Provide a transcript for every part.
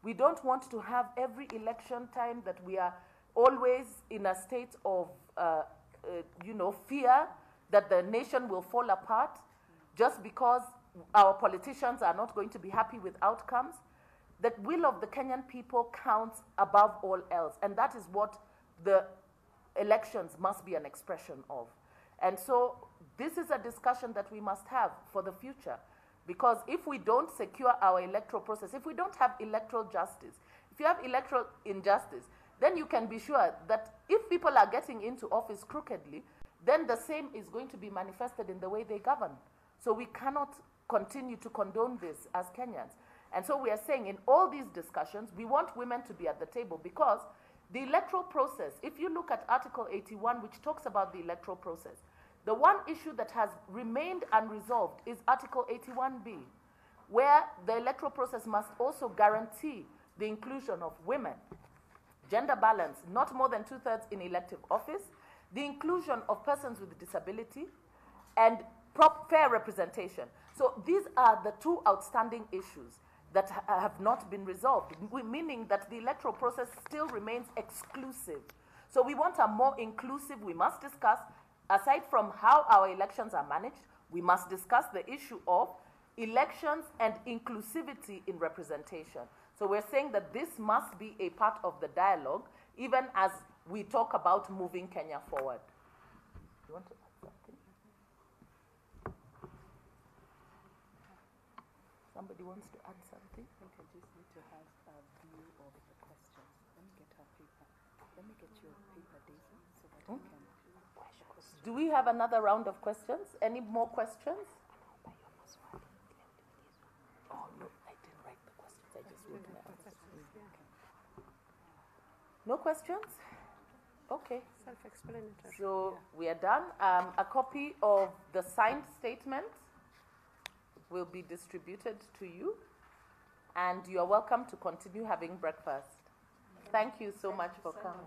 We don't want to have every election time that we are always in a state of, fear that the nation will fall apart just because our politicians are not going to be happy with outcomes. The will of the Kenyan people counts above all else, and that is what the elections must be an expression of. And so this is a discussion that we must have for the future, because if we don't secure our electoral process, if we don't have electoral justice, if you have electoral injustice, then you can be sure that if people are getting into office crookedly, then the same is going to be manifested in the way they govern. So we cannot continue to condone this as Kenyans. And so we are saying in all these discussions, we want women to be at the table, because the electoral process, if you look at Article 81, which talks about the electoral process, the one issue that has remained unresolved is Article 81B, where the electoral process must also guarantee the inclusion of women, gender balance, not more than 2/3 in elective office, the inclusion of persons with disability, and fair representation. So these are the two outstanding issues that have not been resolved, meaning that the electoral process still remains exclusive. So we want a more inclusive, we must discuss, aside from how our elections are managed, we must discuss the issue of elections and inclusivity in representation. So we're saying that this must be a part of the dialogue, even as we talk about moving Kenya forward. You want to add something? Somebody wants to add something? I think I just need to have a view of the questions. Let me get her paper. Let me get your paper, Daisy, so that we can. Do we have another round of questions? Any more questions? Oh, no, I didn't write the questions. I just wrote my answers. No questions? Okay. Self-explanatory. So we are done. A copy of the signed statement will be distributed to you, and you are welcome to continue having breakfast. Thank you so much for coming.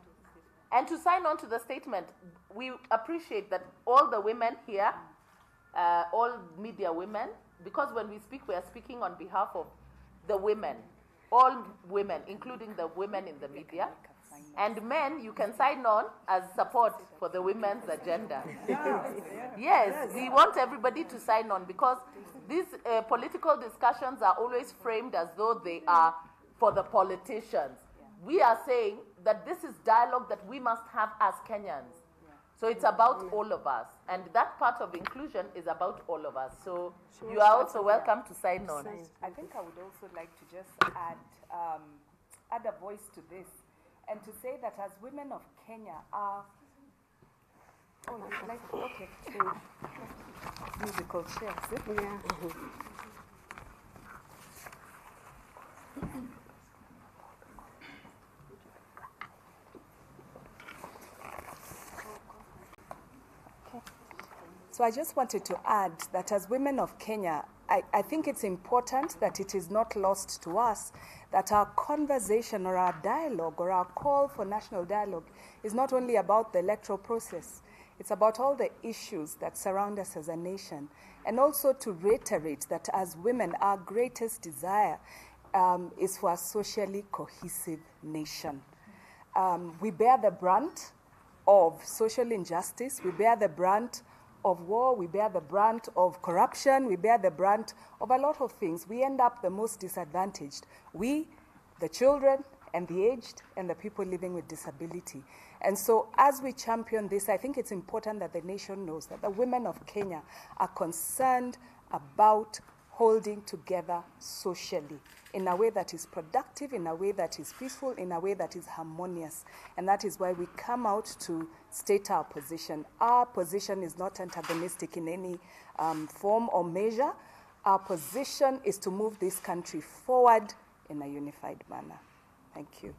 And to sign on to the statement, we appreciate that all the women here, all media women, because when we speak, we are speaking on behalf of the women, all women, including the women in the media. And men, you can sign on as support for the women's agenda. Yes, we want everybody to sign on, because these political discussions are always framed as though they are for the politicians. We are saying that this is dialogue that we must have as Kenyans. So it's about all of us. And that part of inclusion is about all of us. So you are also welcome to sign on. I think I would also like to just add a voice to this, and to say that as women of Kenya are, okay, musical chairs. Yeah. So I just wanted to add that as women of Kenya, I think it's important that it is not lost to us that our conversation or our dialogue or our call for national dialogue is not only about the electoral process. It's about all the issues that surround us as a nation. And also to reiterate that as women, our greatest desire is for a socially cohesive nation. We bear the brunt of social injustice. We bear the brunt of war. We bear the brunt of corruption. We bear the brunt of a lot of things. We end up the most disadvantaged. We, the children, and the aged, and the people living with disability. And so as we champion this, I think it's important that the nation knows that the women of Kenya are concerned about holding together socially in a way that is productive, in a way that is peaceful, in a way that is harmonious. And that is why we come out to state our position. Our position is not antagonistic in any form or measure. Our position is to move this country forward in a unified manner. Thank you.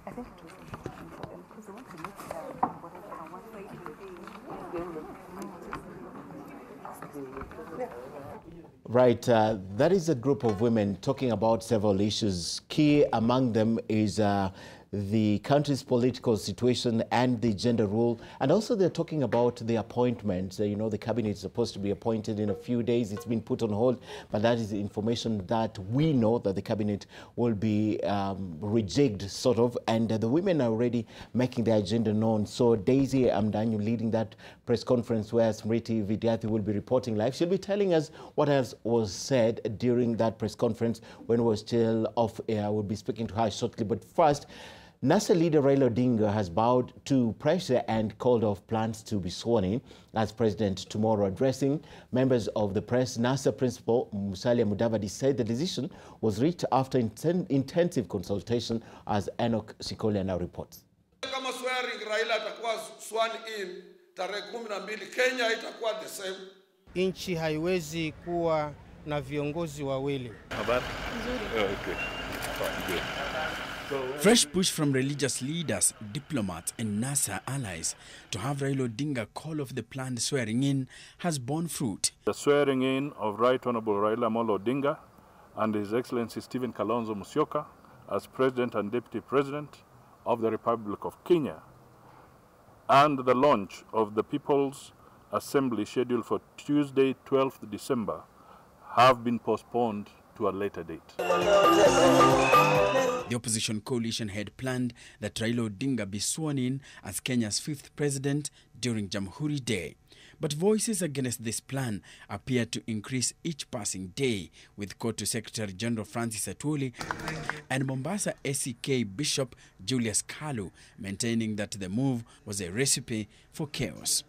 I think it was important for them because they want to look at Right, that is a group of women talking about several issues. Key among them is the country's political situation and the gender role. And also they're talking about the appointments. You know, the cabinet is supposed to be appointed in a few days. It's been put on hold, but that is the information that we know, that the cabinet will be rejigged, sort of, and the women are already making their agenda known. So Daisy Amdanyu leading that press conference where Smriti Vidyarthi will be reporting live. She'll be telling us what else was said during that press conference when we were still off air. We'll be speaking to her shortly. But first, NASA leader Raila Odinga has bowed to pressure and called off plans to be sworn in as president tomorrow. Addressing members of the press, NASA principal Musalia Mudavadi said the decision was reached after intensive consultation, as Enoch Sikolia now reports. Kama swearing Raila atakuwa sworn in tarehe 12, Kenya itakuwa the same. Nchi haiwezi kuwa na viongozi wawili. Habari? Okay. Good. Fresh push from religious leaders, diplomats and NASA allies to have Raila Odinga call off the planned swearing-in has borne fruit. The swearing-in of Right Honorable Raila Amolo Odinga and His Excellency Stephen Kalonzo Musyoka as President and Deputy President of the Republic of Kenya, and the launch of the People's Assembly scheduled for Tuesday, 12th December, have been postponed to a later date. The opposition coalition had planned that Raila Odinga be sworn in as Kenya's 5th president during Jamhuri Day. But voices against this plan appear to increase each passing day, with Kotu Secretary General Francis Atwoli and Mombasa SCK Bishop Julius Kalu maintaining that the move was a recipe for chaos.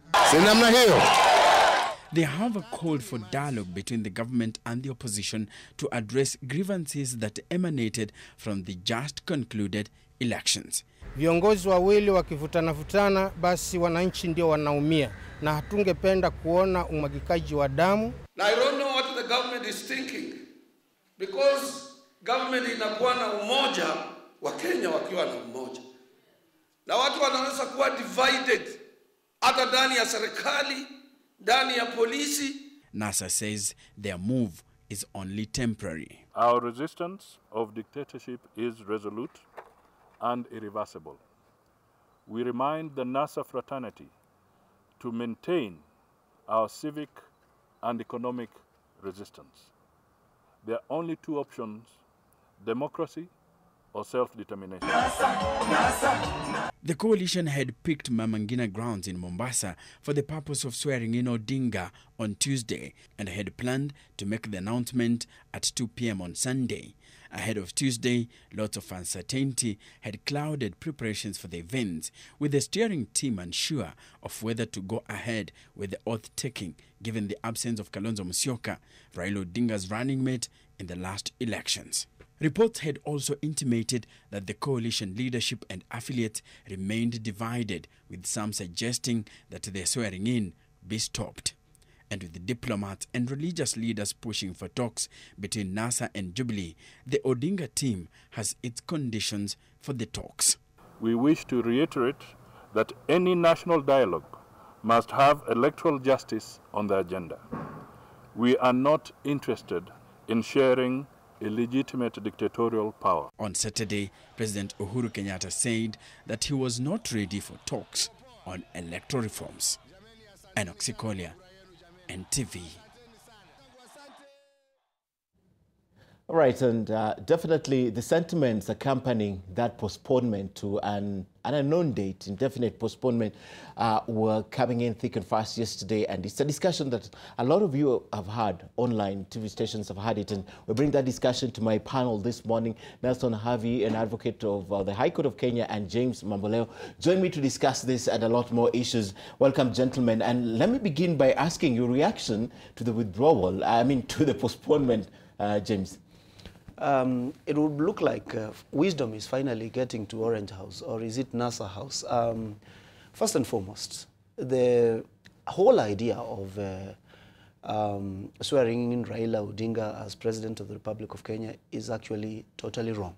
They have called for dialogue between the government and the opposition to address grievances that emanated from the just concluded elections. Viongozi wawili wakivutana basi wananchi ndio wanaumia, na hatungependa kuona umwagikaji wa damu. I don't know what the government is thinking, because government inakuwa na umoja wa Kenya wakiwa na umoja, na watu wanaweza kuwa divided hata ndani ya serikali, ndani ya polisi. NASA says their move is only temporary. Our resistance of dictatorship is resolute and irreversible. We remind the NASA fraternity to maintain our civic and economic resistance. There are only two options: democracy or self-determination. The coalition had picked Mamangina grounds in Mombasa for the purpose of swearing in Odinga on Tuesday and had planned to make the announcement at 2 p.m. on Sunday. Ahead of Tuesday, lots of uncertainty had clouded preparations for the event, with the steering team unsure of whether to go ahead with the oath-taking, given the absence of Kalonzo Musyoka, Raila Odinga's running mate in the last elections. Reports had also intimated that the coalition leadership and affiliates remained divided, with some suggesting that their swearing-in be stopped. And with the diplomats and religious leaders pushing for talks between NASA and Jubilee, the Odinga team has its conditions for the talks. We wish to reiterate that any national dialogue must have electoral justice on the agenda. We are not interested in sharing illegitimate dictatorial power. On Saturday, President Uhuru Kenyatta said that he was not ready for talks on electoral reforms. Enoch Sikolia, NTV. All right, and definitely the sentiments accompanying that postponement to an unknown date, indefinite postponement, were coming in thick and fast yesterday. And it's a discussion that a lot of you have had online, TV stations have had it. And we bring that discussion to my panel this morning. Nelson Harvey, an advocate of the High Court of Kenya, and James Mamboleo join me to discuss this and a lot more issues. Welcome, gentlemen. And let me begin by asking your reaction to the withdrawal, to the postponement, James. It would look like wisdom is finally getting to Orange House, or is it NASA House? First and foremost, the whole idea of swearing in Raila Odinga as President of the Republic of Kenya is actually totally wrong.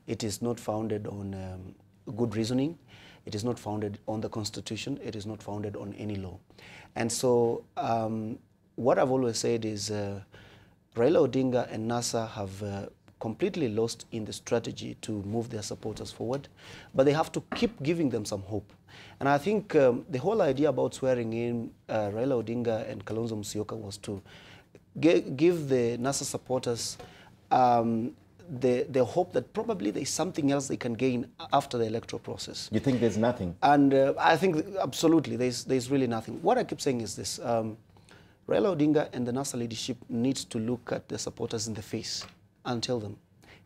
It is not founded on good reasoning. It is not founded on the Constitution. It is not founded on any law. And so what I've always said is Raila Odinga and NASA have completely lost in the strategy to move their supporters forward, but they have to keep giving them some hope. And I think the whole idea about swearing in Raila Odinga and Kalonzo Musyoka was to give the NASA supporters the hope that probably there's something else they can gain after the electoral process. You think there's nothing? And I think absolutely there's really nothing. What I keep saying is this. Raila Odinga and the NASA leadership needs to look at the supporters in the face and tell them,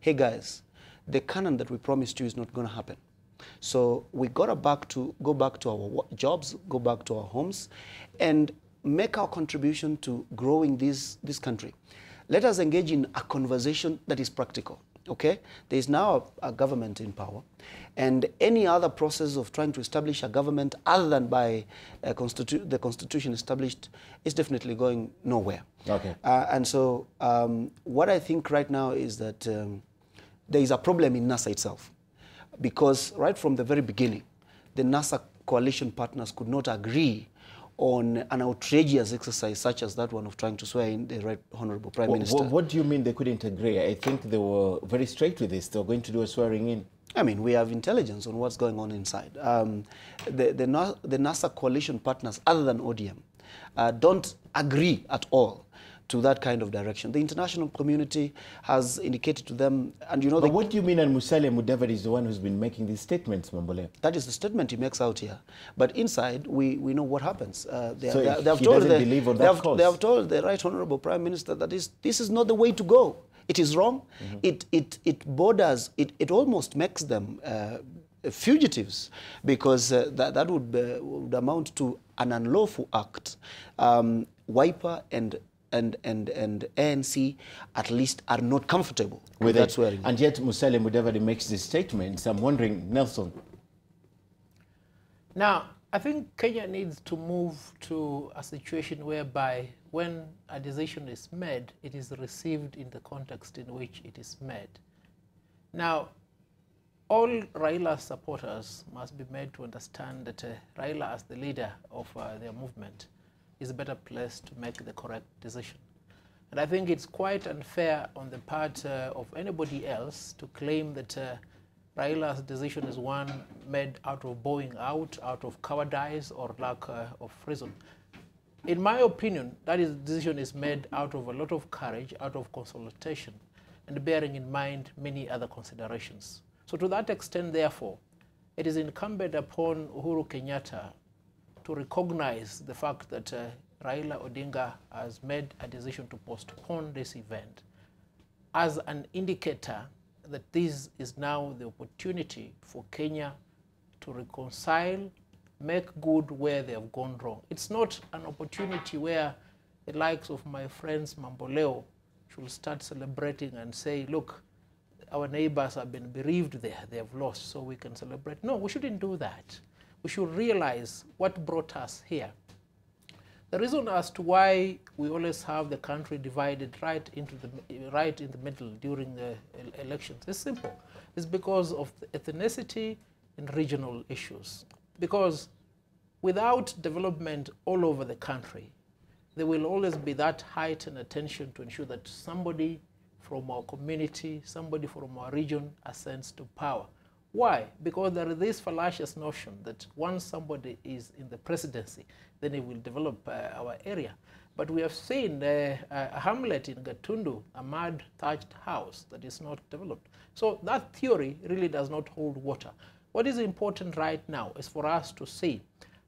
hey guys, the canon that we promised you is not going to happen. So we got to go back to our jobs, go back to our homes, and make our contribution to growing this country. Let us engage in a conversation that is practical, okay? There is now a government in power, and any other process of trying to establish a government other than by the constitution established is definitely going nowhere. Okay. And so what I think right now is that there is a problem in NASA itself, because right from the very beginning, the NASA coalition partners could not agree on an outrageous exercise such as that one of trying to swear in the Right Honorable Prime Minister. What do you mean they couldn't agree? I think they were very straight with this. They were going to do a swearing in. I mean, we have intelligence on what's going on inside. The NASA coalition partners, other than ODM, don't agree at all to that kind of direction. The international community has indicated to them, and you know... But what do you mean, and Musalia Mudavadi is the one who's been making these statements, Mambole? That is the statement he makes out here. But inside, we know what happens. They have believe on that cause. They have told the Right Honorable Prime Minister that this is not the way to go. It is wrong. It almost makes them fugitives, because that would amount to an unlawful act. Wiper and ANC at least are not comfortable with that swearing. And yet Musalia Mudavadi makes these statements. I'm wondering, Nelson. Now, I think Kenya needs to move to a situation whereby when a decision is made, it is received in the context in which it is made. Now, all Raila supporters must be made to understand that Raila, as the leader of their movement, is a better place to make the correct decision. And I think it's quite unfair on the part of anybody else to claim that Raila's decision is one made out of bowing out of cowardice or lack of reason. In my opinion, that decision is made out of a lot of courage, out of consultation, and bearing in mind many other considerations. So to that extent, therefore, it is incumbent upon Uhuru Kenyatta to recognize the fact that Raila Odinga has made a decision to postpone this event as an indicator that this is now the opportunity for Kenya to reconcile, make good where they have gone wrong. It's not an opportunity where the likes of my friends Mamboleo should start celebrating and say, look, our neighbors have been bereaved there, they have lost, so we can celebrate. No, we shouldn't do that. We should realize what brought us here. The reason as to why we always have the country divided right in the middle during the elections is simple. It's because of the ethnicity and regional issues. Because without development all over the country, there will always be that heightened attention to ensure that somebody from our community, somebody from our region ascends to power. Why? Because there is this fallacious notion that once somebody is in the presidency, then he will develop our area. But we have seen a hamlet in Gatundu, a mud thatched house that is not developed. So that theory really does not hold water. What is important right now is for us to see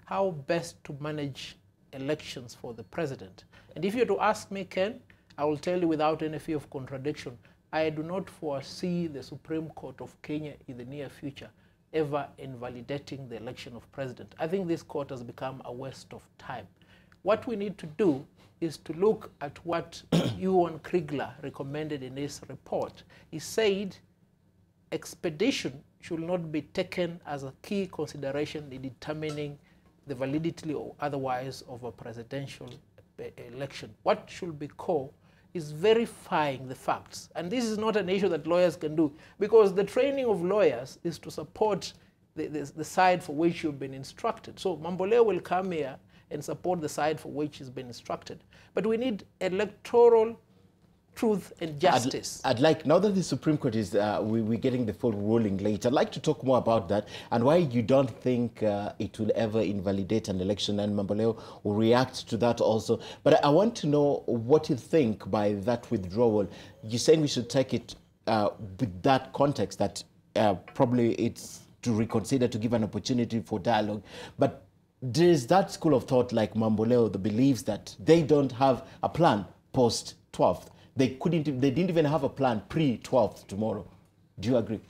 how best to manage elections for the president. And if you're to ask me, Ken, I will tell you without any fear of contradiction, I do not foresee the Supreme Court of Kenya in the near future ever invalidating the election of president. I think this court has become a waste of time. What we need to do is to look at what Ewan Kriegler recommended in his report. He said expedition should not be taken as a key consideration in determining the validity or otherwise of a presidential election. What should be core is verifying the facts. And this is not an issue that lawyers can do, because the training of lawyers is to support the side for which you've been instructed. So Mamboleo will come here and support the side for which he's been instructed. But we need electoral truth and justice. I'd like, now that the Supreme Court is, we're getting the full ruling later, I'd like to talk more about that and why you don't think it will ever invalidate an election, and Mamboleo will react to that also. But I want to know what you think by that withdrawal. You're saying we should take it with that context, that probably it's to reconsider, to give an opportunity for dialogue. But there's that school of thought like Mamboleo that believes that they don't have a plan post-12th. They didn't even have a plan pre-12th tomorrow. Do you agree?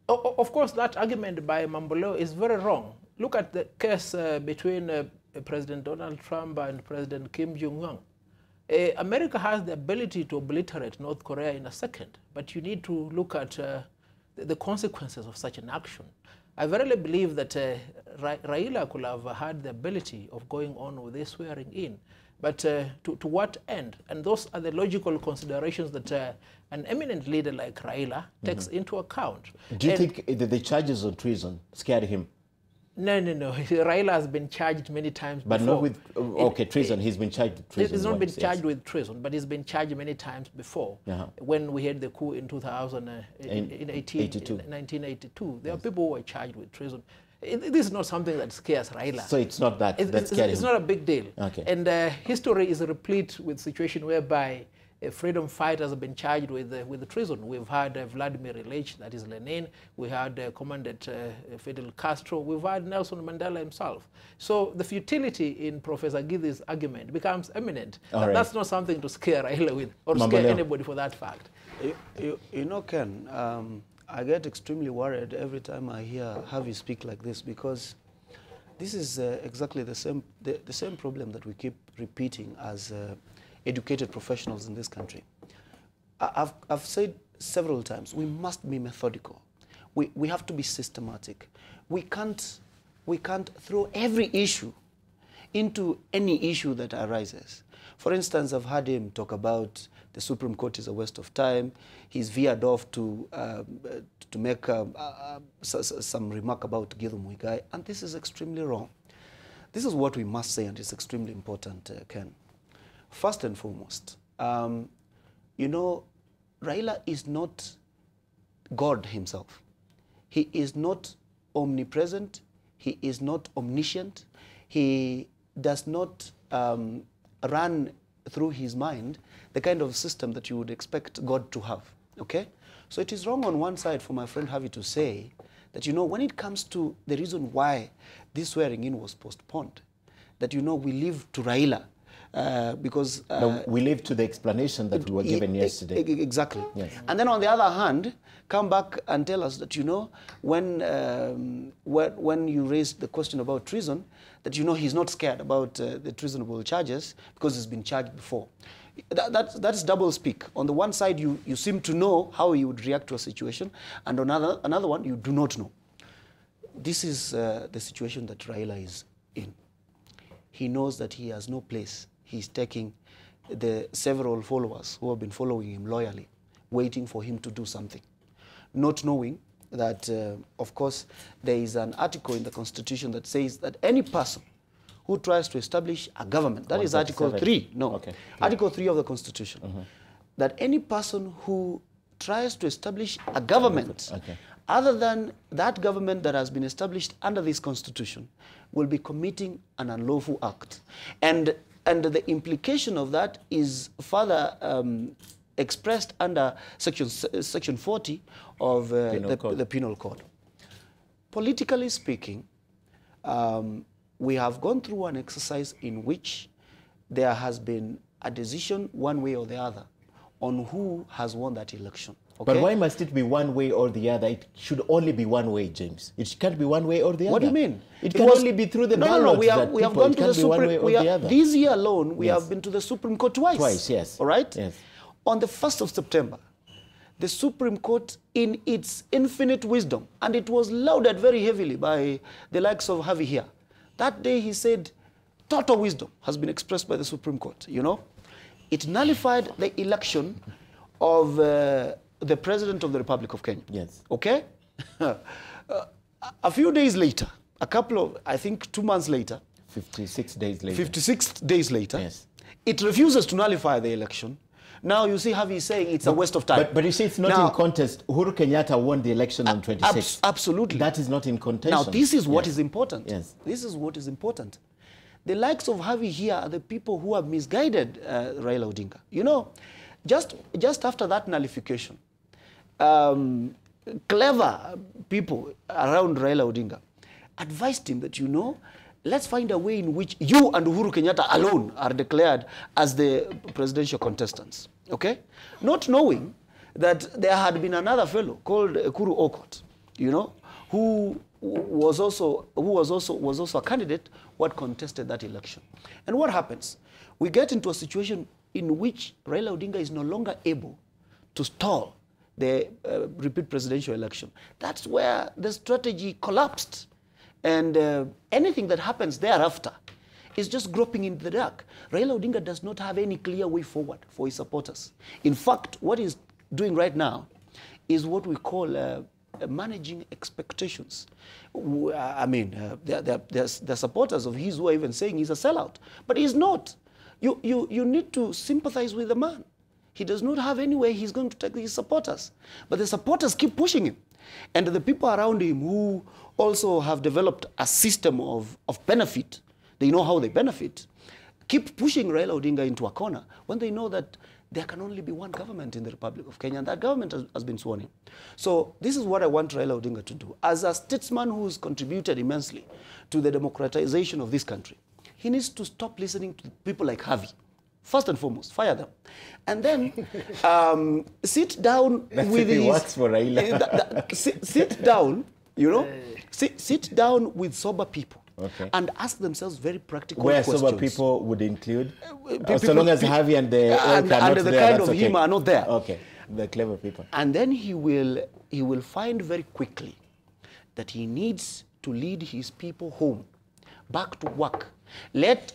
Of course, that argument by Mamboleo is very wrong. Look at the case between President Donald Trump and President Kim Jong-un. America has the ability to obliterate North Korea in a second, but you need to look at the consequences of such an action. I verily believe that Raila could have had the ability of going on with this swearing in. But to what end? And those are the logical considerations that an eminent leader like Raila takes into account. Do you think that the charges on treason scared him? No. Raila has been charged many times but before. Not with, okay, treason. He's been charged with treason. He's not been charged with treason, but he's been charged many times before. When we had the coup in 1982, there are people who were charged with treason. This is not something that scares Raila. So it's not that scares him. It's not a big deal. Okay. And history is replete with situations whereby freedom fighters have been charged with treason. We've had Vladimir Ilyich, that is Lenin. We had Commandant Fidel Castro. We've had Nelson Mandela himself. So the futility in Professor Githi's argument becomes eminent. That's not something to scare Raila with, or scare anybody for that fact. You know, Ken, I get extremely worried every time I hear Harvey speak like this, because this is exactly the same problem that we keep repeating as educated professionals in this country. I've said several times, we must be methodical. We have to be systematic. We can't throw every issue into any issue that arises. For instance, I've heard him talk about the Supreme Court is a waste of time. He's veered off to make some remark about Githu Muigai, and this is extremely wrong. This is what we must say, and it's extremely important, Ken. First and foremost, you know, Raila is not God himself. He is not omnipresent. He is not omniscient. He does not run through his mind the kind of system that you would expect God to have, okay? So it is wrong on one side for my friend Harvey to say that, you know, when it comes to the reason why this swearing in was postponed, that, you know, we leave to Raila because... no, we leave to the explanation that we were given yesterday. Exactly. Yes. And then on the other hand, come back and tell us that, you know, when you raised the question about treason, that, you know, he's not scared about the treasonable charges because he's been charged before. That's double speak. On the one side, you seem to know how he would react to a situation, and on another one, you do not know. This is the situation that Raila is in. He knows that he has no place. He's taking the several followers who have been following him loyally, waiting for him to do something, not knowing that, of course, there is an article in the Constitution that says that any person who tries to establish a government, that is Article 3, Article 3 of the Constitution, that any person who tries to establish a government other than that government that has been established under this Constitution will be committing an unlawful act. And the implication of that is further expressed under Section 40 of the Penal Code. Politically speaking, we have gone through an exercise in which there has been a decision one way or the other on who has won that election. Okay? But why must it be one way or the other? It should only be one way, James. It can't be one way or the other. What do you mean? It can only be through the ballot. No, we have gone to the Supreme Court. This year alone, we have been to the Supreme Court twice. Twice, yes. All right? Yes. On the 1st of September, the Supreme Court, in its infinite wisdom, and it was lauded very heavily by the likes of Harvey here, that day he said, total wisdom has been expressed by the Supreme Court, you know. It nullified the election of the President of the Republic of Kenya. Yes. Okay? A few days later, I think 2 months later. 56 days later. 56 days later. Yes. It refuses to nullify the election Now you see Harvey saying it's a waste of time. But you see, it's not now, in contest. Uhuru Kenyatta won the election on 26. Absolutely. That is not in contention. Now this is what is important. Yes. This is what is important. The likes of Harvey here are the people who have misguided Raila Odinga. You know, just after that nullification, clever people around Raila Odinga advised him that, you know, let's find a way in which you and Uhuru Kenyatta alone are declared as the presidential contestants, okay? Not knowing that there had been another fellow called Kuru Okot, you know, who was also a candidate who had contested that election. And what happens? We get into a situation in which Raila Odinga is no longer able to stall the repeat presidential election. That's where the strategy collapsed. And anything that happens thereafter is just groping in the dark. Raila Odinga does not have any clear way forward for his supporters. In fact, what he's doing right now is what we call managing expectations. I mean, there are supporters of his who are even saying he's a sellout. But he's not. You need to sympathize with the man. He does not have any way he's going to take his supporters. But the supporters keep pushing him. And the people around him who also have developed a system of benefit, they know how they benefit, keep pushing Raila Odinga into a corner when they know that there can only be one government in the Republic of Kenya, and that government has been sworn in. So this is what I want Raila Odinga to do. As a statesman who's contributed immensely to the democratization of this country, he needs to stop listening to people like Harvey. First and foremost, fire them. And then sit down with his... works for Raila. Sit down, you know, sit down with sober people. Okay. And ask themselves very practical questions. Where sober people would include? So long as Harvey and the ilk are not the there, kind of okay. him are not there. Okay, the clever people. And then he will find very quickly that he needs to lead his people home, back to work. Let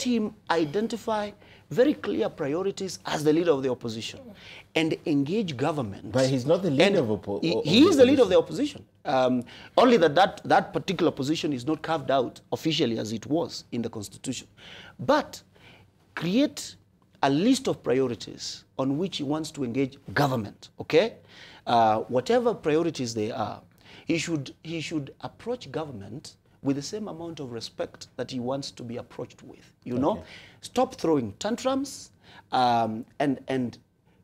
him identify very clear priorities as the leader of the opposition and engage government. But he's not the leader of opposition. He is the leader of the opposition. Only that particular position is not carved out officially as it was in the Constitution. But create a list of priorities on which he wants to engage government, okay? Whatever priorities they are, he should approach government with the same amount of respect that he wants to be approached with, you know? Stop throwing tantrums and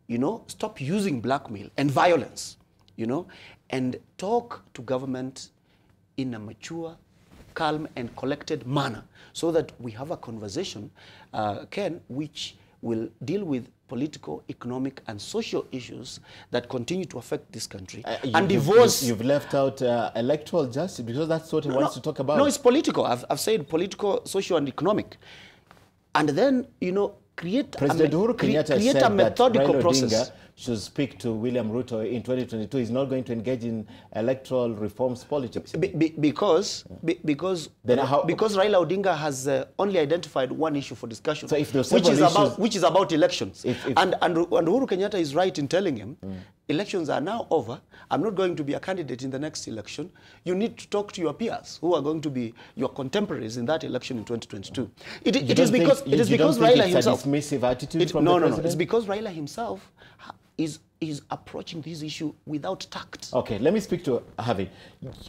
you know, stop using blackmail and violence, you know? And talk to government in a mature, calm, and collected manner so that we have a conversation, Ken, which will deal with political, economic, and social issues that continue to affect this country. And divorce... You've left out electoral justice because that's what he wants to talk about. No, it's political. I've said political, social, and economic. And then, you know, create President Uhuru Kenyatta create said a methodical that Raila process. Odinga should speak to William Ruto in 2022. He's not going to engage in electoral reforms politics. Because Raila Odinga has only identified one issue for discussion, so if which is about elections. And Uhuru Kenyatta is right in telling him, elections are now over. I'm not going to be a candidate in the next election. You need to talk to your peers who are going to be your contemporaries in that election in 2022. It is because Raila himself. It's a dismissive attitude from the president? No. It's because Raila himself is approaching this issue without tact. Okay, let me speak to Harvey.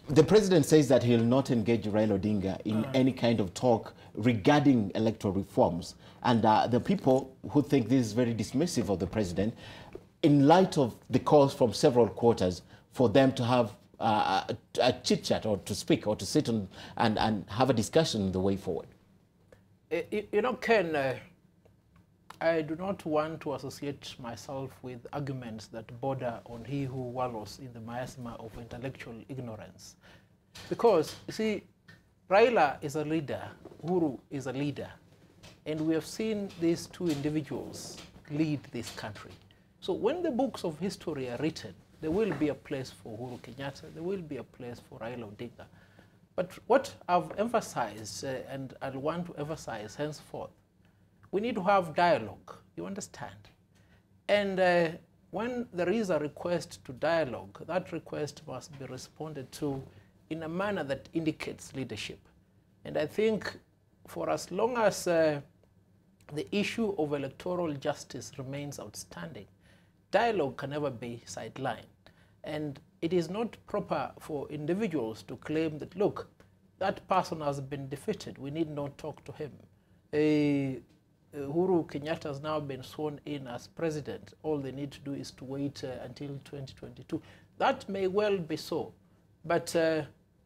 The president says that he'll not engage Raila Odinga in any kind of talk regarding electoral reforms. And the people who think this is very dismissive of the president, in light of the calls from several quarters for them to have a chit-chat or to speak or to sit on and have a discussion on the way forward. You know, Ken, I do not want to associate myself with arguments that border on he who wallows in the miasma of intellectual ignorance. Because, you see, Raila is a leader, Uhuru is a leader, and we have seen these two individuals lead this country. So when the books of history are written, there will be a place for Uhuru Kenyatta, there will be a place for Raila Odinga. But what I've emphasized, and I want to emphasize henceforth, we need to have dialogue, you understand? And when there is a request to dialogue, that request must be responded to in a manner that indicates leadership. And I think for as long as the issue of electoral justice remains outstanding. Dialogue can never be sidelined. And it is not proper for individuals to claim that, look, that person has been defeated, we need not talk to him. Uhuru Kenyatta has now been sworn in as president. All they need to do is to wait until 2022. That may well be so, but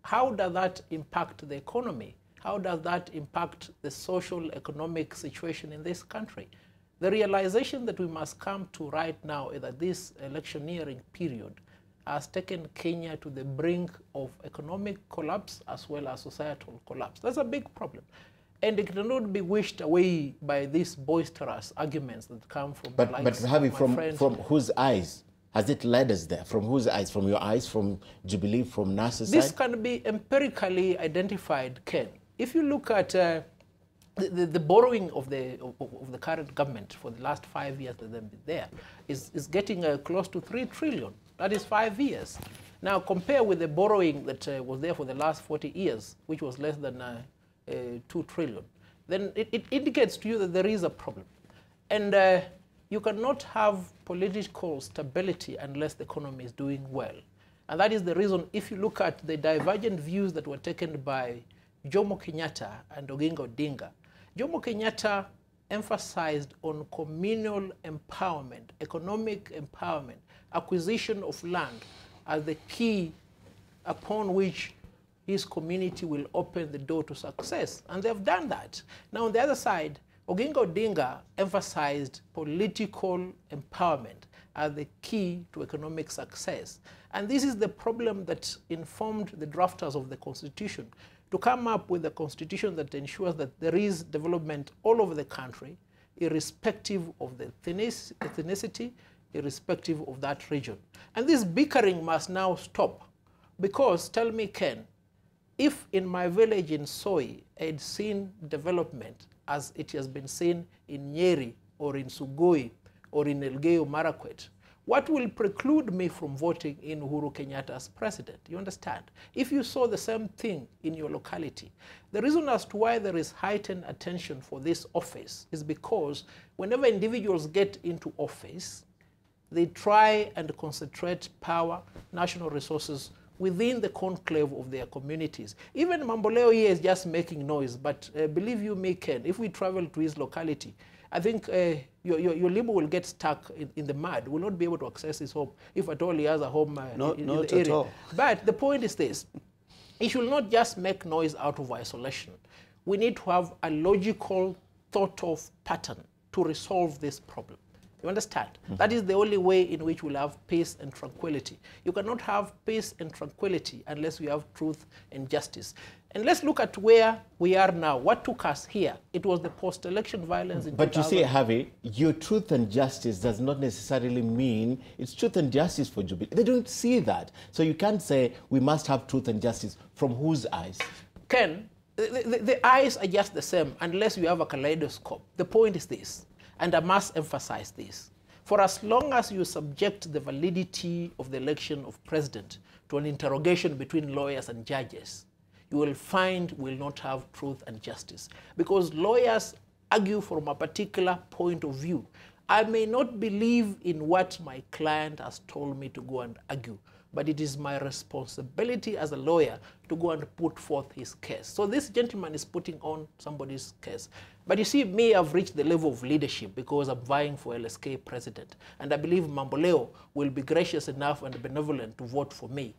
how does that impact the economy? How does that impact the social economic situation in this country? The realization that we must come to right now is that this electioneering period has taken Kenya to the brink of economic collapse as well as societal collapse. That's a big problem. And it cannot be wished away by these boisterous arguments that come from the likes of my friends. From whose eyes has it led us there? From whose eyes? From your eyes? From Jubilee? From NASA's This side? can be empirically identified, Ken. If you look at the borrowing of the current government for the last 5 years that they've been there is getting close to 3 trillion. That is 5 years. Now compare with the borrowing that was there for the last 40 years, which was less than 2 trillion. Then it indicates to you that there is a problem. And you cannot have political stability unless the economy is doing well. And that is the reason, if you look at the divergent views that were taken by Jomo Kenyatta and Oginga Odinga, Jomo Kenyatta emphasized on communal empowerment, economic empowerment, acquisition of land as the key upon which his community will open the door to success. And they've done that. Now, on the other side, Oginga Odinga emphasized political empowerment as the key to economic success. And this is the problem that informed the drafters of the Constitution to come up with a constitution that ensures that there is development all over the country, irrespective of the ethnicity, irrespective of that region. And this bickering must now stop. Because, tell me, Ken, if in my village in Soi I had seen development as it has been seen in Nyeri or in Sugoi or in Elgeyo Marakwet, what will preclude me from voting in Uhuru Kenyatta as president? You understand? If you saw the same thing in your locality, the reason as to why there is heightened attention for this office is because whenever individuals get into office, they try and concentrate power, national resources within the conclave of their communities. Even Mamboleo here is just making noise, but believe you me, Ken, if we travel to his locality, I think your limo will get stuck in the mud, will not be able to access his home, if at all he has a home in the area. At all. But the point is this, he should not just make noise out of isolation. We need to have a logical, thought-of pattern to resolve this problem. You understand? Mm-hmm. That is the only way in which we'll have peace and tranquility. You cannot have peace and tranquility unless we have truth and justice. And let's look at where we are now. What took us here? It was the post-election violence in 2000. But you see, Harvey, your truth and justice does not necessarily mean it's truth and justice for Jubilee. They don't see that. So you can't say we must have truth and justice. From whose eyes? Ken, the eyes are just the same unless you have a kaleidoscope. The point is this, and I must emphasize this. For as long as you subject the validity of the election of president to an interrogation between lawyers and judges, you will find will not have truth and justice. Because lawyers argue from a particular point of view. I may not believe in what my client has told me to go and argue, but it is my responsibility as a lawyer to go and put forth his case. So this gentleman is putting on somebody's case. But you see, me, I've reached the level of leadership because I'm vying for LSK president. And I believe Mamboleo will be gracious enough and benevolent to vote for me.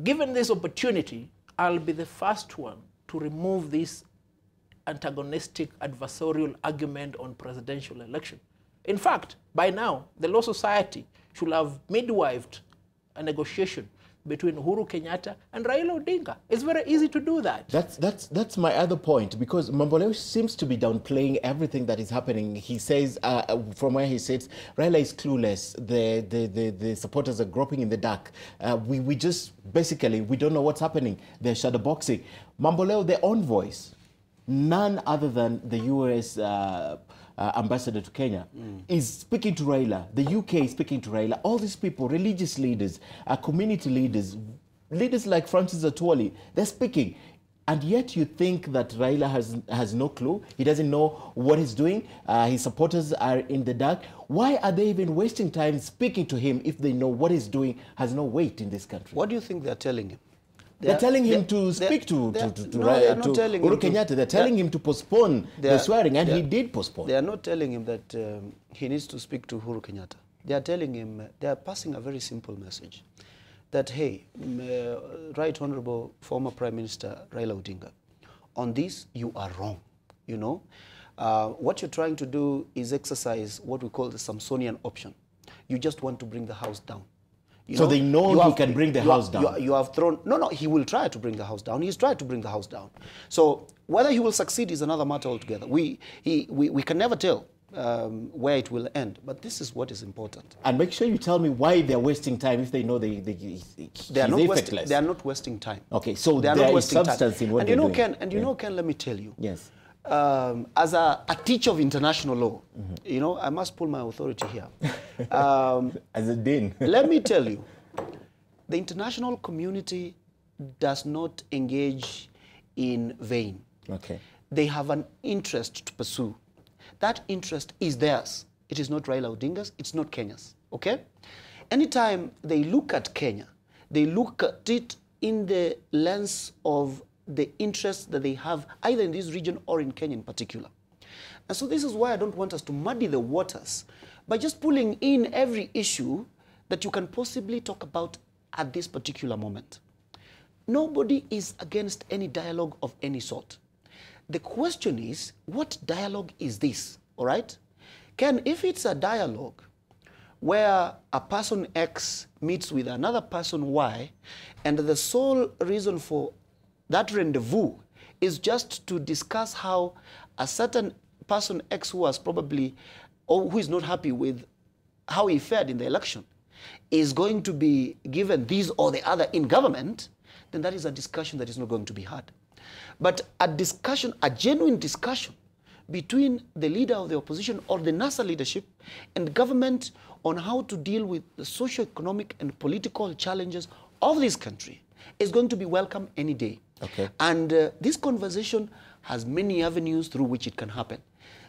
Given this opportunity, I'll be the first one to remove this antagonistic adversarial argument on presidential election. In fact, by now, the Law Society should have midwifed a negotiation between Uhuru Kenyatta and Raila Odinga. It's very easy to do that. That's my other point, because Mamboleo seems to be downplaying everything that is happening. He says, from where he sits, Raila is clueless. The supporters are groping in the dark. We just, basically, we don't know what's happening. They're shadowboxing. Mamboleo, their own voice, none other than the US ambassador to Kenya, is speaking to Raila. The UK is speaking to Raila. All these people, religious leaders, community leaders, leaders like Francis Atwoli, they're speaking. And yet you think that Raila has no clue. He doesn't know what he's doing. His supporters are in the dark. Why are they even wasting time speaking to him if they know what he's doing has no weight in this country? What do you think they're telling him? They're telling him to speak to Uhuru Kenyatta. They're telling him to postpone the swearing, and he did postpone. They are not telling him that he needs to speak to Uhuru Kenyatta. They are telling him, they are passing a very simple message, that, hey, Right Honorable former Prime Minister Raila Odinga, on this you are wrong, you know. What you're trying to do is exercise what we call the Samsonian option. You just want to bring the house down. So they know he can bring the house down. You have thrown, no, he will try to bring the house down. He's tried to bring the house down. So whether he will succeed is another matter altogether. We can never tell where it will end, but this is what is important. And make sure you tell me why they're wasting time if they know they are not wasting time. Okay, so there is substance in what they're doing. You know, Ken, let me tell you. Yes. As a teacher of international law, you know, I must pull my authority here. As a dean. Let me tell you, the international community does not engage in vain. Okay. They have an interest to pursue. That interest is theirs. It is not Raila Odinga's, it's not Kenya's, okay? Anytime they look at Kenya, they look at it in the lens of the interests that they have either in this region or in Kenya in particular. And so this is why I don't want us to muddy the waters by just pulling in every issue that you can possibly talk about at this particular moment. Nobody is against any dialogue of any sort. The question is, what dialogue is this, all right? Ken, if it's a dialogue where a person X meets with another person Y, and the sole reason for that rendezvous is just to discuss how a certain person X who was probably, or who is not happy with how he fared in the election, is going to be given this or the other in government, then that is a discussion that is not going to be had. But a discussion, a genuine discussion between the leader of the opposition or the NASA leadership and government on how to deal with the socio-economic and political challenges of this country is going to be welcome any day. Okay. And this conversation has many avenues through which it can happen.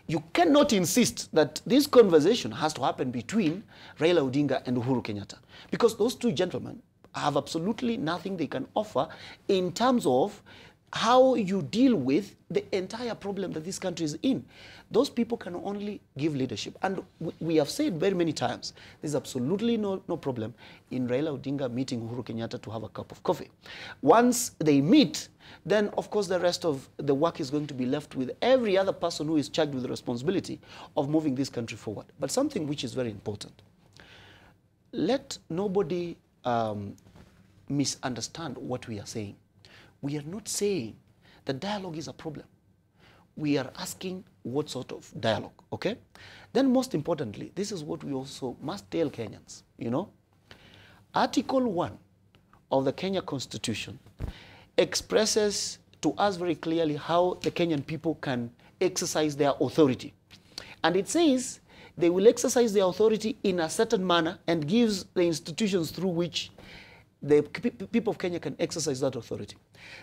You cannot insist that this conversation has to happen between Raila Odinga and Uhuru Kenyatta, because those two gentlemen have absolutely nothing they can offer in terms of how you deal with the entire problem that this country is in. Those people can only give leadership. And we have said very many times, there's absolutely no problem in Raila Odinga meeting Uhuru Kenyatta to have a cup of coffee. Once they meet, then of course the rest of the work is going to be left with every other person who is charged with the responsibility of moving this country forward. But something which is very important, let nobody misunderstand what we are saying. We are not saying that dialogue is a problem. We are asking what sort of dialogue, okay? Then most importantly, this is what we also must tell Kenyans, you know. Article 1 of the Kenya Constitution expresses to us very clearly how the Kenyan people can exercise their authority. And it says they will exercise their authority in a certain manner and gives the institutions through which the people of Kenya can exercise that authority.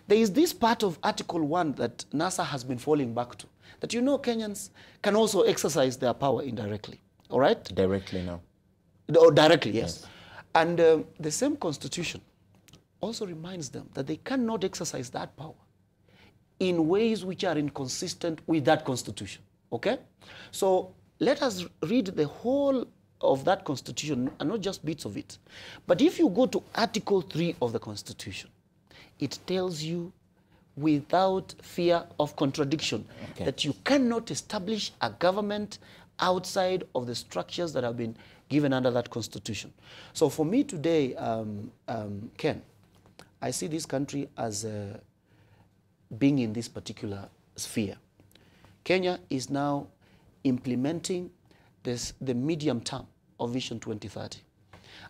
There is this part of Article 1 that NASA has been falling back to, that you know Kenyans can also exercise their power indirectly, all right? Directly now. Or directly, yes. And the same constitution also reminds them that they cannot exercise that power in ways which are inconsistent with that constitution, okay? So let us read the whole of that constitution and not just bits of it. But if you go to Article 3 of the Constitution, it tells you without fear of contradiction that you cannot establish a government outside of the structures that have been given under that constitution. So for me today, Ken, I see this country as being in this particular sphere. Kenya is now implementing the medium term of Vision 2030.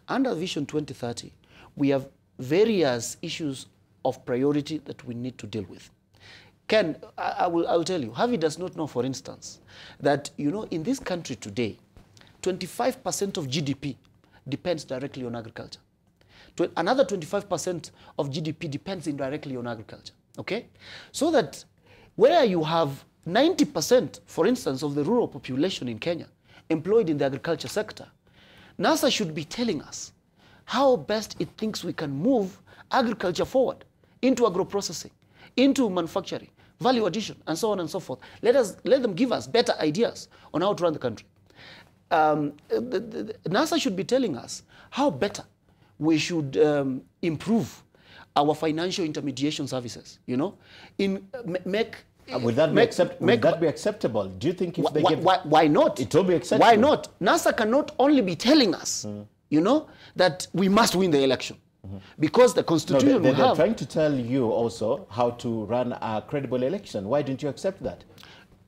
Under Vision 2030, we have various issues of priority that we need to deal with. Ken, I will tell you, Harvey does not know, for instance, that, you know, in this country today, 25% of GDP depends directly on agriculture. Another 25% of GDP depends indirectly on agriculture. okay? So that where you have 90%, for instance, of the rural population in Kenya employed in the agriculture sector, NASA should be telling us how best it thinks we can move agriculture forward into agro-processing, into manufacturing, value addition, and so on and so forth. Let them give us better ideas on how to run the country. NASA should be telling us how better we should improve our financial intermediation services, you know, would that be acceptable? Do you think if they give... Why not? It will be acceptable. Why not? NASA cannot only be telling us, you know, that we must win the election. Because the constitution they're trying to tell you also how to run a credible election. Why don't you accept that?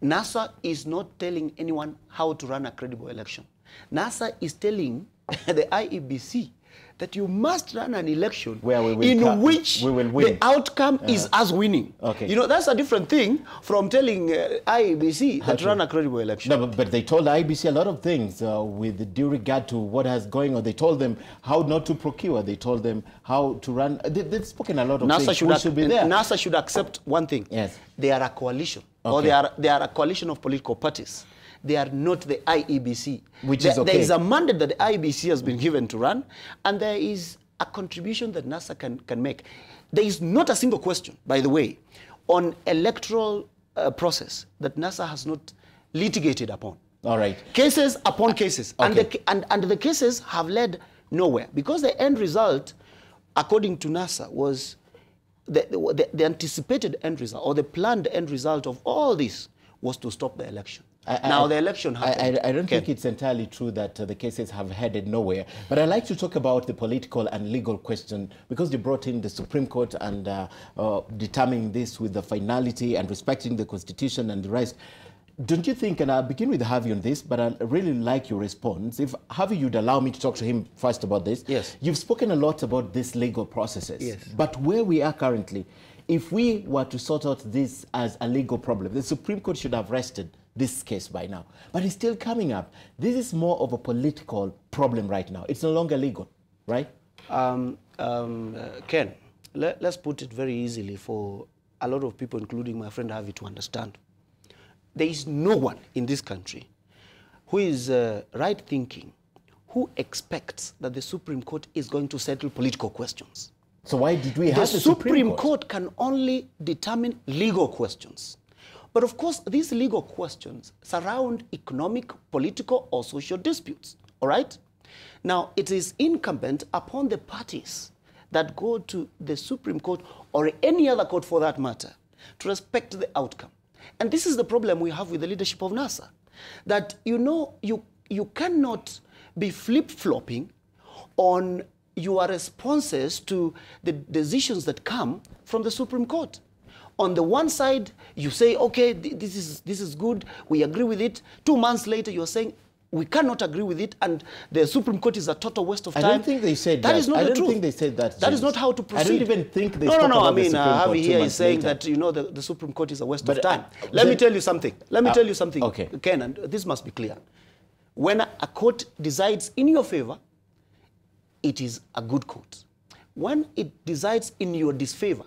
NASA is not telling anyone how to run a credible election. NASA is telling the IEBC that you must run an election in which the outcome is us winning. Okay. You know, that's a different thing from telling IEBC that run a credible election. No, but they told IEBC a lot of things with due regard to what has going on. They told them how not to procure. They told them how to run. They've spoken a lot of things. Should be there. NASA should accept one thing. Yes. They are a coalition. Okay. Or they are a coalition of political parties. They are not the IEBC. Which is okay. There is a mandate that the IEBC has been given to run, and there is a contribution that NASA can make. There is not a single question, by the way, on electoral process that NASA has not litigated upon. All right. Cases upon cases. Okay. And the cases have led nowhere. Because the end result, according to NASA, was the anticipated end result, or the planned end result of all this was to stop the election. Now the election happened. I don't think it's entirely true that the cases have headed nowhere. But I'd like to talk about the political and legal question, because you brought in the Supreme Court and determining this with the finality and respecting the Constitution and the rest. Don't you think, and I'll begin with Harvey on this, but I really like your response. If Harvey, you'd allow me to talk to him first about this. Yes. You've spoken a lot about these legal processes. Yes. But where we are currently, if we were to sort out this as a legal problem, the Supreme Court should have rested this case by now. But it's still coming up. This is more of a political problem right now. It's no longer legal, right? Ken, let's put it very easily for a lot of people, including my friend Harvey, to understand. There is no one in this country who is right-thinking, who expects that the Supreme Court is going to settle political questions. So why did we have the Supreme Court can only determine legal questions. But of course, these legal questions surround economic, political, or social disputes, all right? Now, it is incumbent upon the parties that go to the Supreme Court, or any other court for that matter, to respect the outcome. And this is the problem we have with the leadership of NASA, that, you know, you cannot be flip-flopping on your responses to the decisions that come from the Supreme Court. On the one side, you say, okay, this is good, we agree with it. 2 months later, you're saying, we cannot agree with it, and the Supreme Court is a total waste of time. I don't think they said that. That is not the truth. I don't think they said that. That is not how to proceed. I don't even think they spoke about the Supreme Court. Harvey here is saying that, you know, the Supreme Court is a waste of time. Let me tell you something. Let me tell you something, okay. Ken, and this must be clear. When a court decides in your favor, it is a good court. When it decides in your disfavor,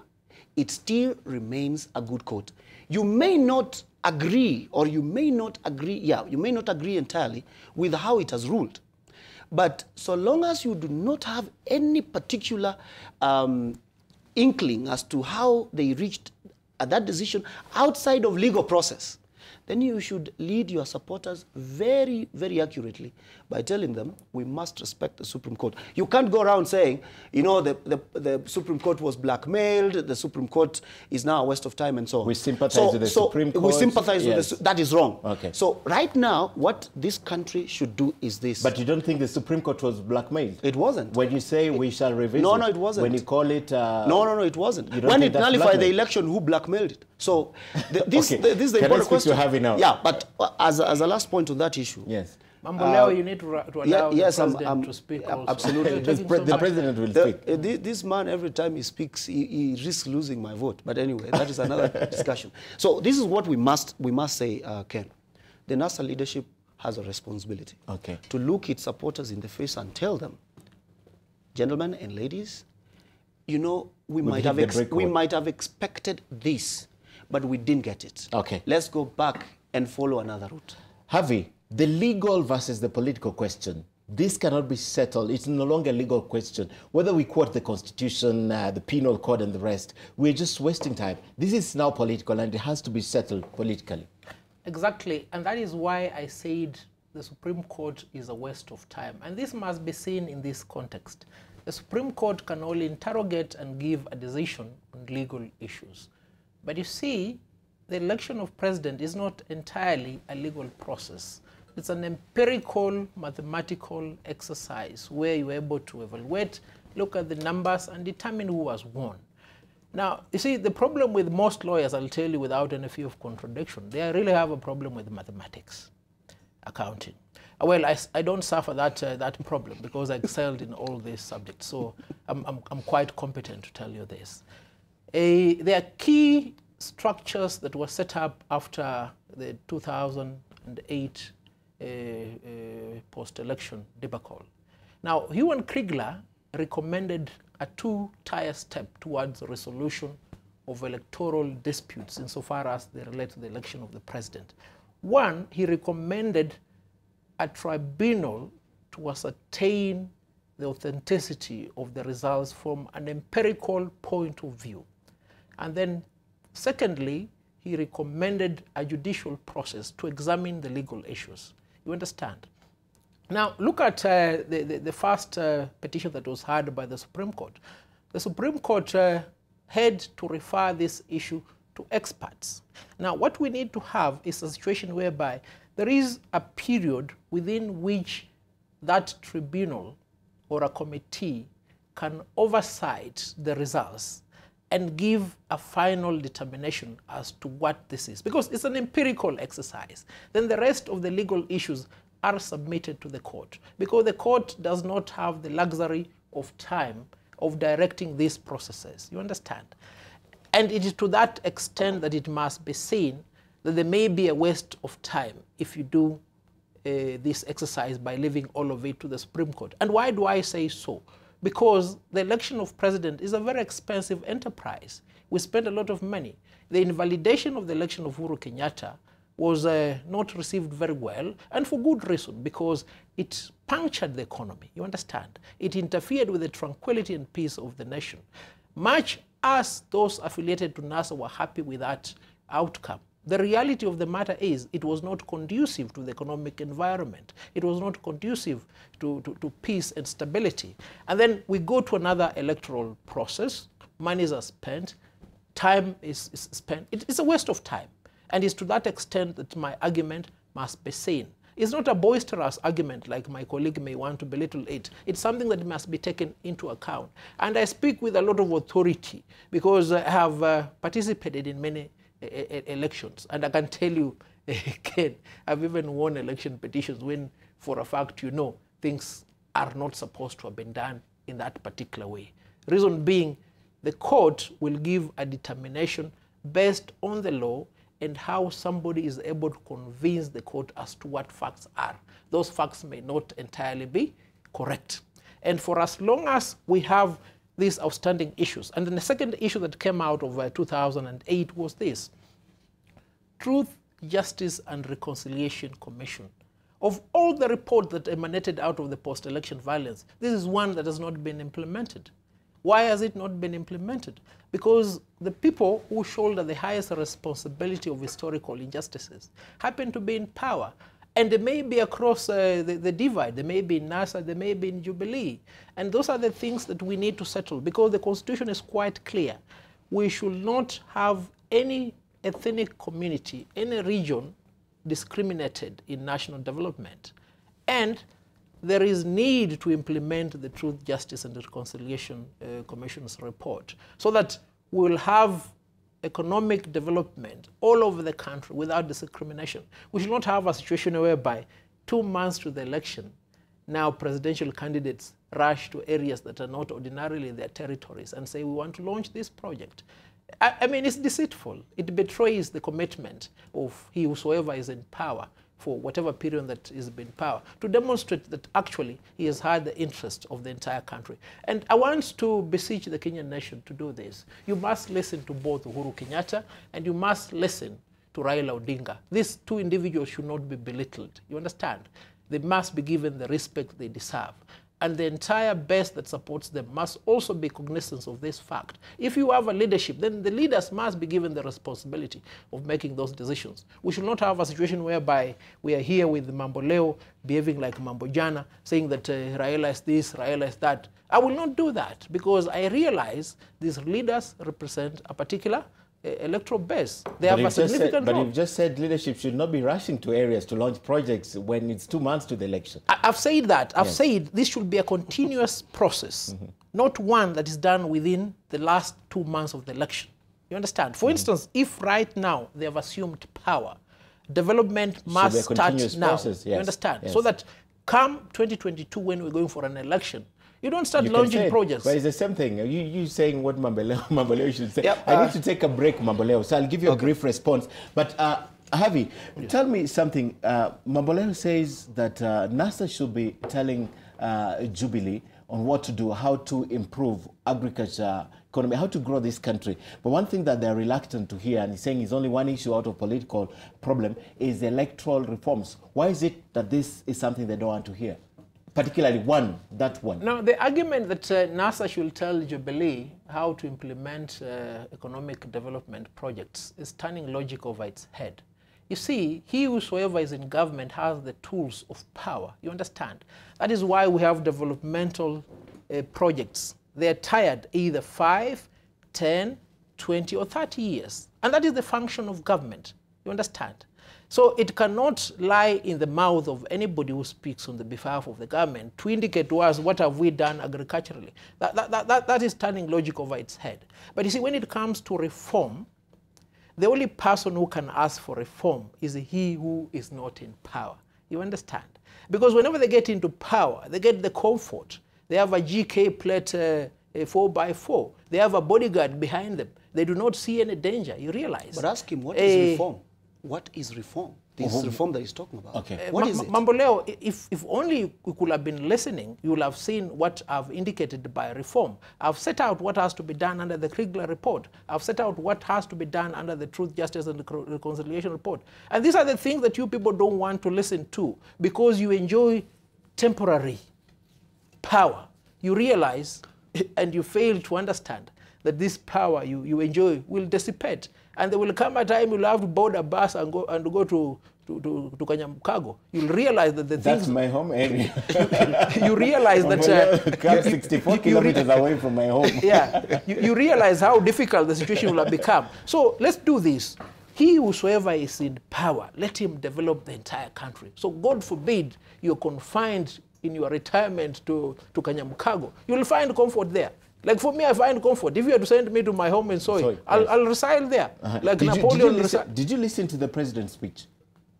it still remains a good court. You may not agree, or you may not agree, you may not agree entirely with how it has ruled. But so long as you do not have any particular inkling as to how they reached that decision outside of legal process, then you should lead your supporters very, very accurately by telling them we must respect the Supreme Court. You can't go around saying, you know, the Supreme Court was blackmailed, the Supreme Court is now a waste of time, and so on. We sympathize with the Supreme Court. We sympathize with the... That is wrong. Okay. So right now, what this country should do is this. But you don't think the Supreme Court was blackmailed? It wasn't. When you say we shall revisit... No, it wasn't. When you call it... No, it wasn't. When it nullified the election, who blackmailed it? So this is the important question. Now? Yeah, but as a last point on that issue. Yes. Mamboleo, you need to allow the president to speak also. Absolutely. The president will speak. This man, every time he speaks, he risks losing my vote. But anyway, that is another discussion. So this is what we must say, Ken. The NASA leadership has a responsibility to look its supporters in the face and tell them, gentlemen and ladies, you know, we might have expected this, but we didn't get it. Okay. Let's go back and follow another route. Harvey, the legal versus the political question. This cannot be settled. It's no longer a legal question. Whether we quote the Constitution, the Penal Code and the rest, we're just wasting time. This is now political and it has to be settled politically. Exactly. And that is why I said the Supreme Court is a waste of time. And this must be seen in this context. The Supreme Court can only interrogate and give a decision on legal issues. But you see, the election of president is not entirely a legal process. It's an empirical, mathematical exercise where you're able to evaluate, look at the numbers, and determine who has won. Now, you see, the problem with most lawyers, I'll tell you without any fear of contradiction, they really have a problem with mathematics, accounting. Well, I don't suffer that problem because I excelled in all these subjects, so I'm quite competent to tell you this. There are key structures that were set up after the 2008 post-election debacle. Now, Ewan Kriegler recommended a two-tier step towards the resolution of electoral disputes insofar as they relate to the election of the president. One, he recommended a tribunal to ascertain the authenticity of the results from an empirical point of view. And then, secondly, he recommended a judicial process to examine the legal issues. You understand? Now, look at the first petition that was heard by the Supreme Court. The Supreme Court had to refer this issue to experts. Now, what we need to have is a situation whereby there is a period within which that tribunal or a committee can oversight the results and give a final determination as to what this is. Because it's an empirical exercise. Then the rest of the legal issues are submitted to the court. Because the court does not have the luxury of time of directing these processes. You understand? And it is to that extent that it must be seen that there may be a waste of time if you do this exercise by leaving all of it to the Supreme Court. And why do I say so? Because the election of president is a very expensive enterprise. We spend a lot of money. The invalidation of the election of Uhuru Kenyatta was not received very well, and for good reason, because it punctured the economy, you understand? It interfered with the tranquility and peace of the nation. Much as those affiliated to NASA were happy with that outcome, the reality of the matter is it was not conducive to the economic environment. It was not conducive to peace and stability. And then we go to another electoral process. Monies are spent. Time is spent. It's a waste of time. And it's to that extent that my argument must be seen. It's not a boisterous argument like my colleague may want to belittle it. It's something that must be taken into account. And I speak with a lot of authority because I have participated in many elections. And I can tell you, Ken, I've even won election petitions when, for a fact, you know, things are not supposed to have been done in that particular way. Reason being, the court will give a determination based on the law and how somebody is able to convince the court as to what facts are. Those facts may not entirely be correct. And for as long as we have these outstanding issues, and then the second issue that came out of 2008 was this: Truth, Justice and Reconciliation Commission. Of all the reports that emanated out of the post-election violence, this is one that has not been implemented. Why has it not been implemented? Because the people who shoulder the highest responsibility of historical injustices happen to be in power. And they may be across the divide. They may be in NASA, they may be in Jubilee. And those are the things that we need to settle, because the Constitution is quite clear. We should not have any ethnic community, any region discriminated in national development. And there is need to implement the Truth, Justice and Reconciliation Commission's report so that we'll have economic development all over the country without discrimination. We should not have a situation whereby 2 months to the election, now presidential candidates rush to areas that are not ordinarily their territories and say, we want to launch this project. I mean, it's deceitful. It betrays the commitment of he whosoever is in power for whatever period that he's been in power, to demonstrate that actually he has had the interest of the entire country. And I want to beseech the Kenyan nation to do this. You must listen to both Uhuru Kenyatta and you must listen to Raila Odinga. These two individuals should not be belittled. You understand? They must be given the respect they deserve. And the entire base that supports them must also be cognizant of this fact. If you have a leadership, then the leaders must be given the responsibility of making those decisions. We should not have a situation whereby we are here with Mambo Leo behaving like Mambo Jana, saying that Raila is this, Raila is that. I will not do that because I realize these leaders represent a particular electoral base. They have a significant role. But you've just said leadership should not be rushing to areas to launch projects when it's 2 months to the election. I've said that. I've said this should be a continuous process, not one that is done within the last 2 months of the election. You understand? For instance, if right now they have assumed power, development must start now. Process, yes. You understand? So that come 2022 when we're going for an election, you don't start launching projects. But it's the same thing. You saying what Mamboleo should say. Yep, I need to take a break, Mamboleo, so I'll give you a brief response. But Javi, tell me something. Mamboleo says that NASA should be telling Jubilee on what to do, how to improve agriculture, economy, how to grow this country. But one thing that they're reluctant to hear, and he's saying is only one issue out of political problem, is electoral reforms. Why is it that this is something they don't want to hear? Particularly that one. Now, the argument that NASA should tell Jubilee how to implement economic development projects is turning logic over its head. You see, he whosoever is in government has the tools of power. You understand? That is why we have developmental projects. They're tired either 5, 10, 20, or 30 years. And that is the function of government. You understand? So it cannot lie in the mouth of anybody who speaks on the behalf of the government to indicate to us what have we done agriculturally. That is turning logic over its head. But you see, when it comes to reform, the only person who can ask for reform is he who is not in power. You understand? Because whenever they get into power, they get the comfort. They have a GK plate 4x4. They have a bodyguard behind them. They do not see any danger. You realize? But ask him, what is reform? What is reform? This reform that he's talking about. Okay. What is it? Mamboleo, if only we could have been listening, you will have seen what I've indicated by reform. I've set out what has to be done under the Kriegler report. I've set out what has to be done under the Truth, Justice and Reconciliation report. And these are the things that you people don't want to listen to because you enjoy temporary power. You realize and you fail to understand that this power you enjoy will dissipate. And there will come a time you'll have to board a bus and go to Kanyamkago. You'll realize that the things... That's my home area. You realize that... 64 kilometers away from my home. Yeah. You realize how difficult the situation will have become. So let's do this. He whosoever is in power, let him develop the entire country. So God forbid you're confined in your retirement to Kanyamkago. You'll find comfort there. Like for me, I find comfort. If you had to send me to my home in Soy, I'll reside there. Like Napoleon. Did you listen to the president's speech?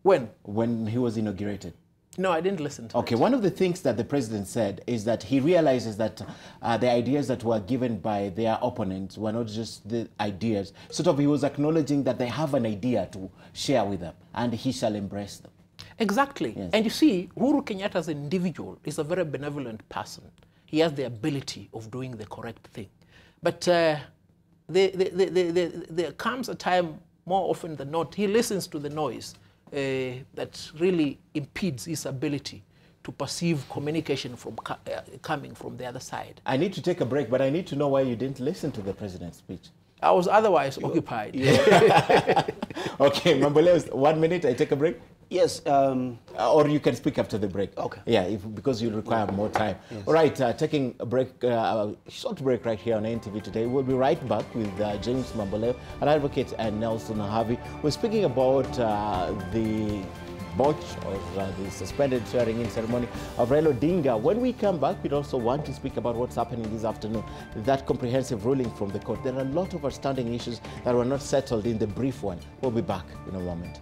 When? When he was inaugurated. No, I didn't listen to it. One of the things that the president said is that he realizes that the ideas that were given by their opponents were not just the ideas. Sort of he was acknowledging that they have an idea to share with them and he shall embrace them. Exactly. Yes. And you see, Uhuru Kenyatta as an individual is a very benevolent person. He has the ability of doing the correct thing. But there comes a time, more often than not, he listens to the noise that really impedes his ability to perceive communication from coming from the other side. I need to take a break, but I need to know why you didn't listen to the president's speech. I was otherwise occupied. Yeah. Okay, Mamboleo, 1 minute, I take a break? Yes. Or you can speak after the break. Okay. Yeah, because you'll require more time. Yes. All right, taking a break, short break right here on NTV Today. We'll be right back with James Mamboleo, an advocate, and Nelson Havi. We're speaking about the botch of the suspended swearing-in ceremony of Raila Odinga. When we come back, we'd also want to speak about what's happening this afternoon, that comprehensive ruling from the court. There are a lot of outstanding issues that were not settled in the brief one. We'll be back in a moment.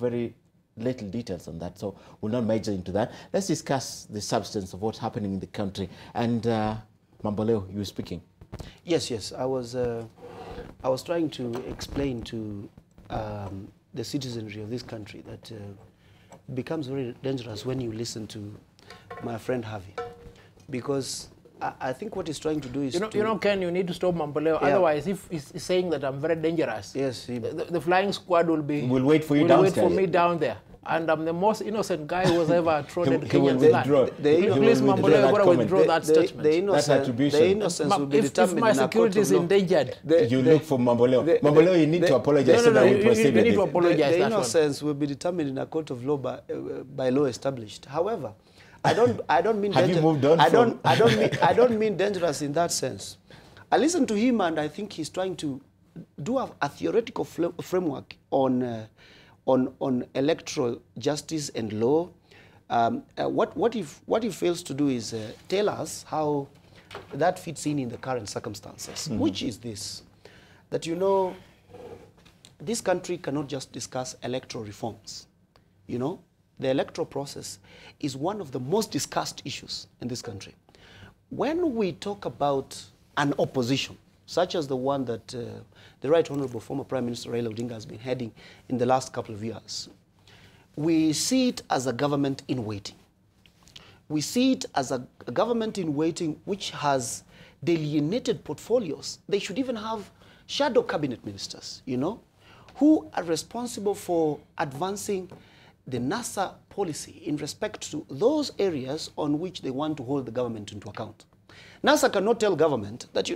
very little details on that, so we'll not major into that. Let's discuss the substance of what's happening in the country. And Mamboleo, you were speaking. Yes. I was trying to explain to the citizenry of this country that it becomes very dangerous when you listen to my friend Harvey, because I think what he's trying to do is Ken, you need to stop Mamboleo. Yeah. Otherwise, if he's saying that I'm very dangerous, yes, the flying squad will wait for you downstairs. Will wait for me down there. And I'm the most innocent guy who has ever trodden Kenya's land. Please, Mamboleo, you've got to withdraw that statement. The innocence will be determined. If my security is endangered, you look for Mamboleo. Mamboleo, you need to apologize. No, you need to apologize. The innocence will be determined in a court of law by law established. However, I don't mean Have you moved on? I don't mean dangerous in that sense. I listen to him, and I think he's trying to do a theoretical framework on electoral justice and law. What he fails to do is tell us how that fits in the current circumstances, which is this, that this country cannot just discuss electoral reforms. The electoral process is one of the most discussed issues in this country. When we talk about an opposition, such as the one that the Right Honorable former Prime Minister Raila Odinga has been heading in the last couple of years, we see it as a government in waiting. We see it as a government in waiting which has delineated portfolios. They should even have shadow cabinet ministers, who are responsible for advancing the NASA policy in respect to those areas on which they want to hold the government into account. NASA cannot tell government that,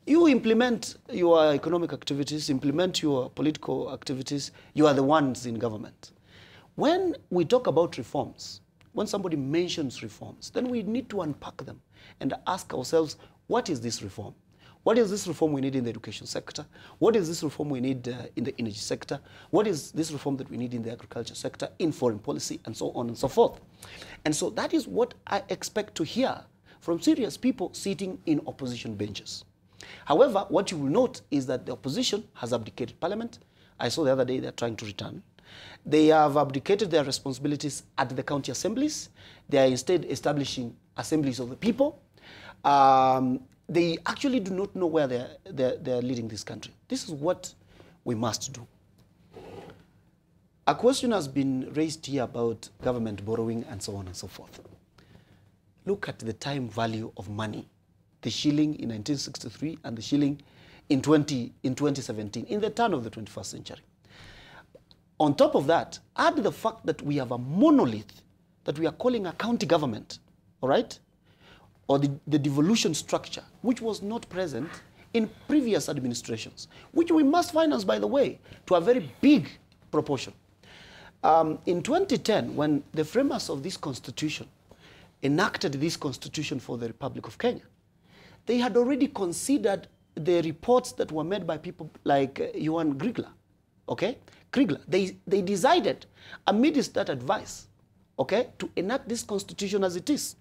you implement your economic activities, implement your political activities, you are the ones in government. When we talk about reforms, when somebody mentions reforms, then we need to unpack them and ask ourselves, what is this reform? What is this reform we need in the education sector? What is this reform we need in the energy sector? What is this reform that we need in the agriculture sector, in foreign policy, and so on and so forth? And so that is what I expect to hear from serious people sitting in opposition benches. However, what you will note is that the opposition has abdicated parliament. I saw the other day they're trying to return. They have abdicated their responsibilities at the county assemblies. They are instead establishing assemblies of the people. They actually do not know where they're leading this country. This is what we must do. A question has been raised here about government borrowing and so on and so forth. Look at the time value of money. The shilling in 1963 and the shilling in 2017, in the turn of the 21st century. On top of that, add the fact that we have a monolith that we are calling a county government, all right? Or the devolution structure, which was not present in previous administrations, which we must finance, by the way, to a very big proportion. In 2010, when the framers of this constitution enacted this constitution for the Republic of Kenya, they had already considered the reports that were made by people like Johan Kriegler, okay? Kriegler. They decided, amidst that advice, okay, to enact this constitution as it is.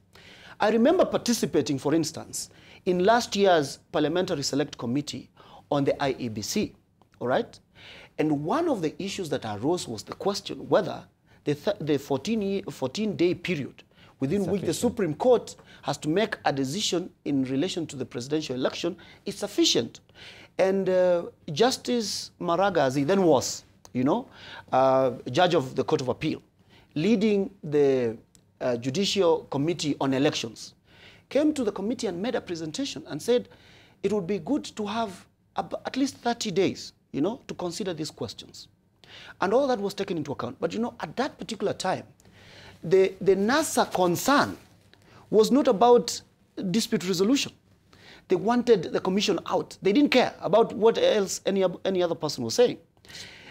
I remember participating, for instance, in last year's Parliamentary Select Committee on the IEBC, all right? And one of the issues that arose was the question whether the 14-day period within which the Supreme Court has to make a decision in relation to the presidential election is sufficient. And Justice Maraga, as he then was, judge of the Court of Appeal, leading the Judicial Committee on Elections, came to the committee and made a presentation and said it would be good to have at least 30 days, to consider these questions. And all that was taken into account. But, at that particular time, the NASA concern was not about dispute resolution. They wanted the commission out. They didn't care about what else any other person was saying.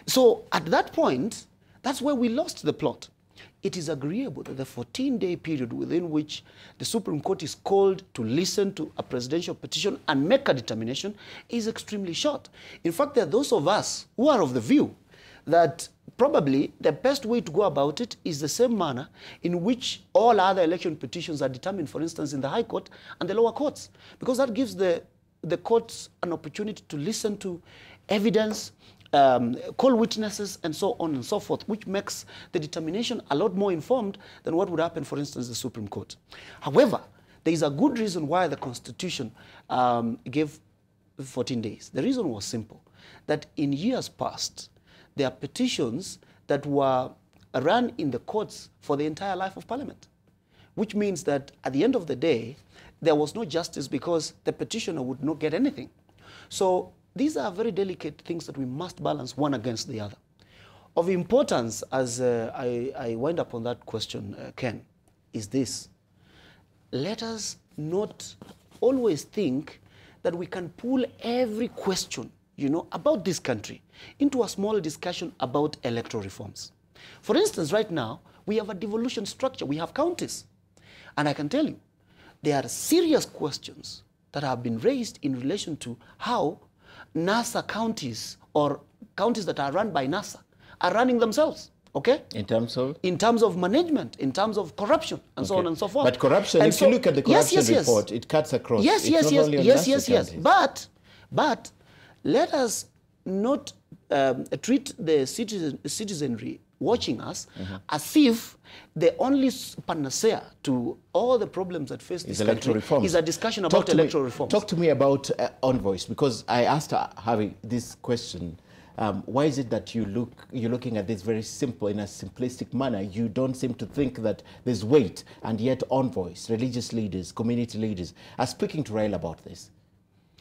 So at that point, that's where we lost the plot. It is agreeable that the 14-day period within which the Supreme Court is called to listen to a presidential petition and make a determination is extremely short. In fact, there are those of us who are of the view that probably the best way to go about it is the same manner in which all other election petitions are determined, for instance, in the High Court and the lower courts, because that gives the courts an opportunity to listen to evidence call witnesses and so on and so forth, which makes the determination a lot more informed than what would happen, for instance, the Supreme Court. However, there is a good reason why the Constitution gave 14 days. The reason was simple, that in years past, there are petitions that were run in the courts for the entire life of Parliament, which means that at the end of the day, there was no justice because the petitioner would not get anything. So these are very delicate things that we must balance one against the other. Of importance, as I wind up on that question, Ken, is this. Let us not always think that we can pull every question, about this country into a small discussion about electoral reforms. For instance, right now, we have a devolution structure. We have counties. And I can tell you, there are serious questions that have been raised in relation to how NASA counties or counties that are run by NASA are running themselves. Okay? In terms of? In terms of management, in terms of corruption, and so on and so forth. But corruption, and if you look at the corruption report, it cuts across. Yes. But let us not treat the citizenry watching us as if the only panacea to all the problems that face this country is a discussion about electoral reforms. Talk to me about envoys, because I asked Harry this question. Why is it that you're looking at this very simple, in a simplistic manner? You don't seem to think that there's weight, and yet envoys, religious leaders, community leaders are speaking to Raila about this.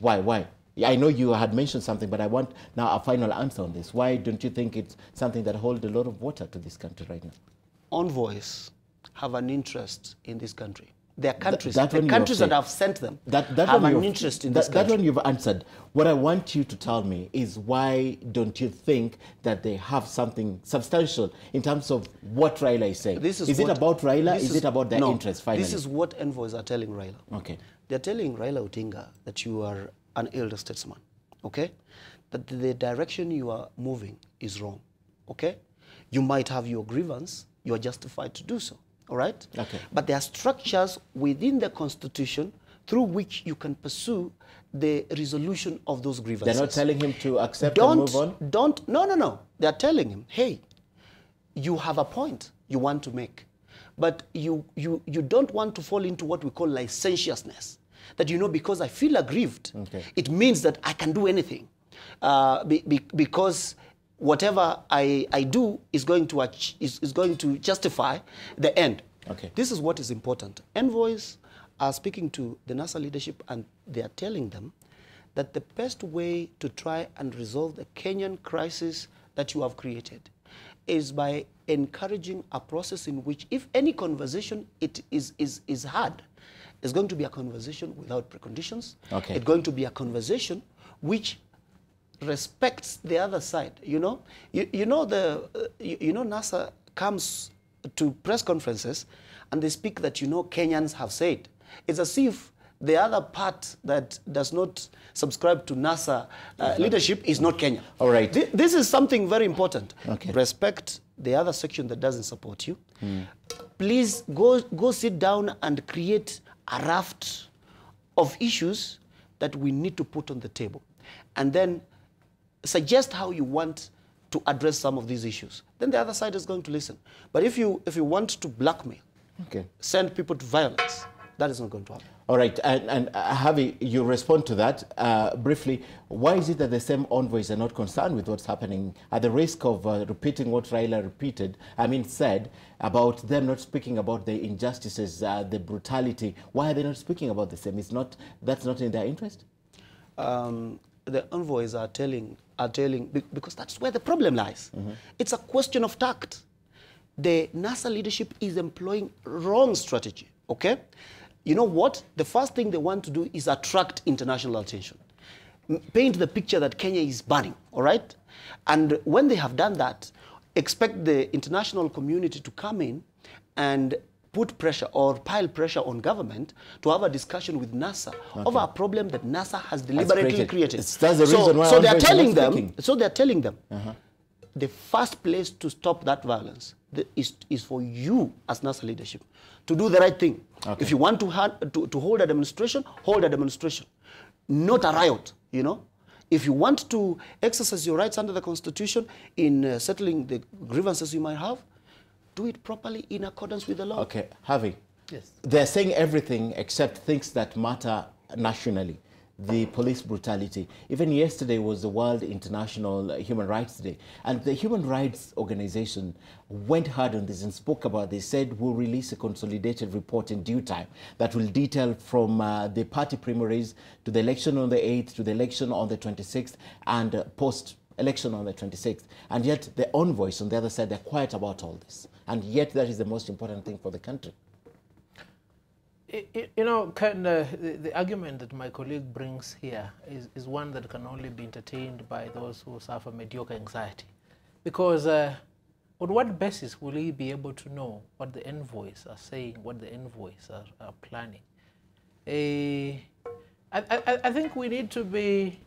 Why? I know you had mentioned something, but I want now a final answer on this. Why don't you think it's something that holds a lot of water to this country right now? Envoys have an interest in this country. Their countries, the countries that have sent them have an interest in this country. That one you've answered. What I want you to tell me is, why don't you think that they have something substantial in terms of what Raila is saying? Is it about Raila? Is it about their interest, finally? This is what envoys are telling Raila. Okay. They're telling Raila Odinga that you are an elder statesman, okay? That the direction you are moving is wrong, okay? You might have your grievance. You are justified to do so. All right? Okay. But there are structures within the Constitution through which you can pursue the resolution of those grievances. They're not telling him to accept and move on? No. They're telling him, hey, you have a point you want to make, but you don't want to fall into what we call licentiousness. That, because I feel aggrieved, it means that I can do anything. Because whatever I do is going to justify the end. Okay. This is what is important. Envoys are speaking to the NASA leadership, and they are telling them that the best way to try and resolve the Kenyan crisis that you have created is by encouraging a process in which, if any conversation is had, it's going to be a conversation without preconditions. Okay. It's going to be a conversation which respects the other side. NASA comes to press conferences and they speak that Kenyans have said. It's as if the other part that does not subscribe to NASA leadership is not Kenya. All right. This is something very important. Okay. Respect the other section that doesn't support you. Please go sit down and create a raft of issues that we need to put on the table, and then suggest how you want to address some of these issues. Then the other side is going to listen. But if you want to blackmail, send people to violence, that is not going to happen. All right, and Javi, you respond to that briefly. Why is it that the same envoys are not concerned with what's happening, at the risk of repeating what Raila said about them not speaking about the injustices, the brutality? Why are they not speaking about the same? That's not in their interest? The envoys are telling, because that's where the problem lies. It's a question of tact. The NASA leadership is employing wrong strategy, okay? You know what? The first thing they want to do is attract international attention. Paint the picture that Kenya is burning, all right? And when they have done that, expect the international community to come in and put pressure or pile pressure on government to have a discussion with NASA over a problem that NASA has deliberately created. That's the reason why they're telling them, the first place to stop that violence is for you as NASA leadership to do the right thing. If you want to hold a demonstration, hold a demonstration. Not a riot, If you want to exercise your rights under the Constitution in settling the grievances you might have, do it properly in accordance with the law. Okay, Harvey. Yes. They're saying everything except things that matter nationally. The police brutality. Even yesterday was the World International Human Rights Day. And the Human Rights Organization went hard on this and spoke about this, said we'll release a consolidated report in due time that will detail from the party primaries to the election on the 8th, to the election on the 26th, and post-election on the 26th. And yet the envoys on the other side, they're quiet about all this. And yet that is the most important thing for the country. You know, the argument that my colleague brings here is one that can only be entertained by those who suffer mediocre anxiety. Because on what basis will he be able to know what the envoys are saying, what the envoys are planning? I think we need to be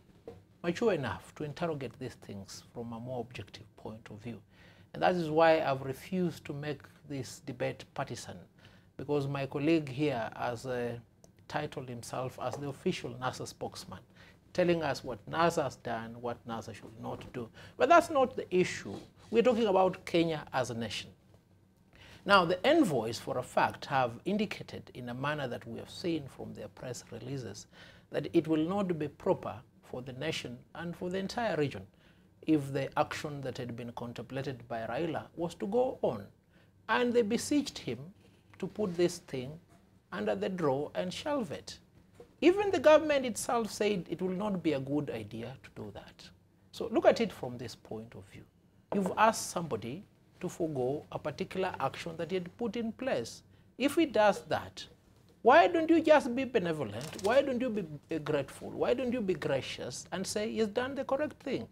mature enough to interrogate these things from a more objective point of view. And that is why I've refused to make this debate partisan. Because my colleague here has titled himself as the official NASA spokesman, telling us what NASA has done, what NASA should not do. But that's not the issue. We're talking about Kenya as a nation. Now, the envoys, for a fact, have indicated in a manner that we have seen from their press releases that it will not be proper for the nation and for the entire region if the action that had been contemplated by Raila was to go on. And they beseeched him to put this thing under the drawer and shelve it. Even the government itself said it will not be a good idea to do that. So look at it from this point of view. You've asked somebody to forego a particular action that he had put in place. If he does that, why don't you just be benevolent? Why don't you be grateful? Why don't you be gracious and say he's done the correct thing?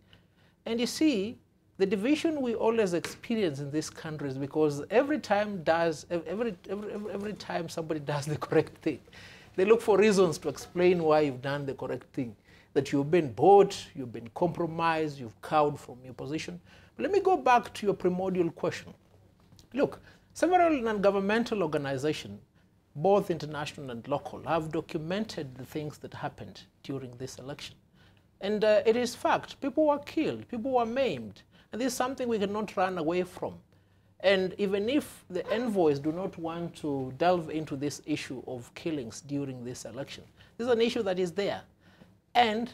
And you see, the division we always experience in this country is because every time somebody does the correct thing, they look for reasons to explain why you've done the correct thing. That you've been bought, you've been compromised, you've cowed from your position. But let me go back to your primordial question. Look, several non-governmental organizations, both international and local, have documented the things that happened during this election. And it is fact, people were killed, people were maimed. And this is something we cannot run away from. And even if the envoys do not want to delve into this issue of killings during this election, this is an issue that is there. And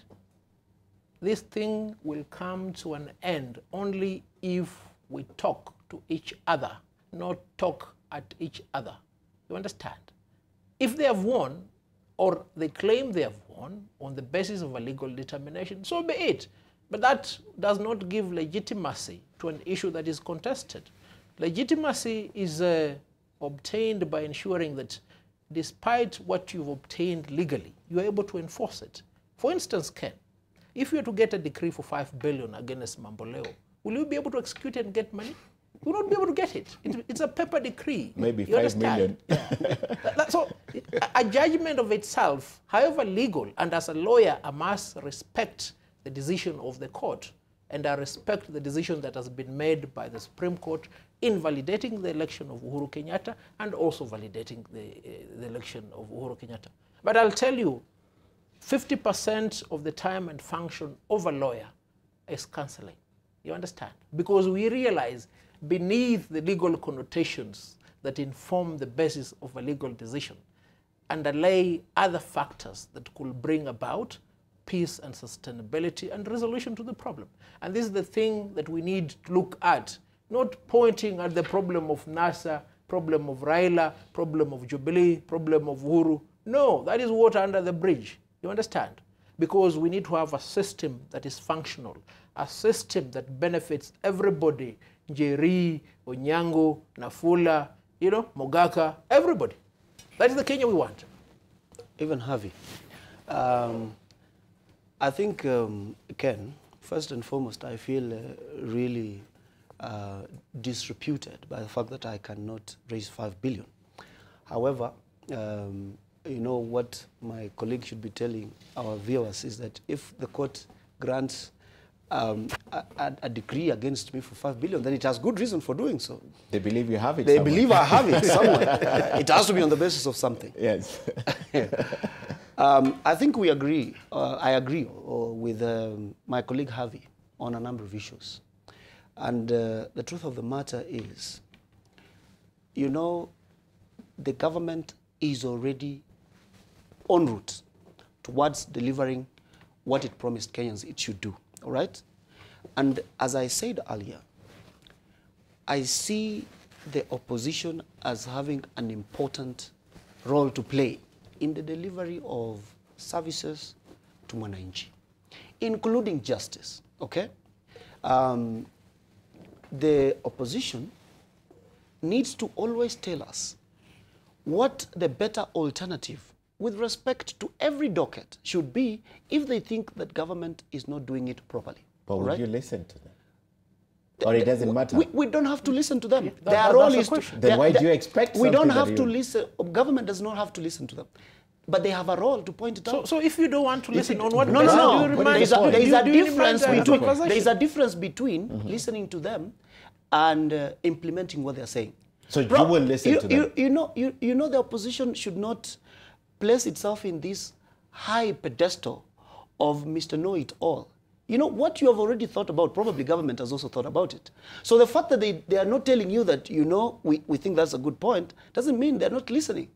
this thing will come to an end only if we talk to each other, not talk at each other. You understand? If they have won, or they claim they have won on the basis of a legal determination, so be it. But that does not give legitimacy to an issue that is contested. Legitimacy is obtained by ensuring that despite what you've obtained legally, you are able to enforce it. For instance, Ken, if you were to get a decree for 5 billion against Mamboleo, will you be able to execute it and get money? You will not be able to get it. It's a paper decree. Maybe 5 million. Yeah. So a judgment of itself, however legal, and as a lawyer, I must respect the decision of the court, and I respect the decision that has been made by the Supreme Court in validating the election of Uhuru Kenyatta and also validating the election of Uhuru Kenyatta. But I'll tell you, 50% of the time and function of a lawyer is counseling. You understand? Because we realize beneath the legal connotations that inform the basis of a legal decision underlay other factors that could bring about peace and sustainability and resolution to the problem. And this is the thing that we need to look at, not pointing at the problem of NASA, problem of Raila, problem of Jubilee, problem of Uhuru. No, that is water under the bridge. You understand? Because we need to have a system that is functional, a system that benefits everybody, Njeri, Onyango, Nafula, Mogaka, everybody. That is the Kenya we want. Even Harvey. I think, Ken, first and foremost, I feel really disreputed by the fact that I cannot raise 5 billion. However, you know what my colleague should be telling our viewers is that if the court grants a decree against me for 5 billion, then it has good reason for doing so. They believe you have it They somewhere. believe I have it somewhere. It has to be on the basis of something. Yes. I think we agree, I agree with my colleague Harvey on a number of issues. And the truth of the matter is, you know, the government is already en route towards delivering what it promised Kenyans it should do, all right? And as I said earlier, I see the opposition as having an important role to play in the delivery of services to Mwananchi, including justice, okay? The opposition needs to always tell us what the better alternative with respect to every docket should be if they think that government is not doing it properly. But would you listen to them? Or it doesn't matter? We don't have to listen to them. Yeah, Their role is to... Then why do you expect We don't something have to listen. Government does not have to listen to them. But they have a role to point it out. So if you don't want to listen, on what No. There is a difference between Mm-hmm. listening to them and implementing what they're saying. So you will listen to them? You know the opposition should not place itself in this high pedestal of Mr. Know-it-all. You know, what you have already thought about, probably government has also thought about it. So the fact that they are not telling you that, you know, we think that's a good point, doesn't mean they're not listening.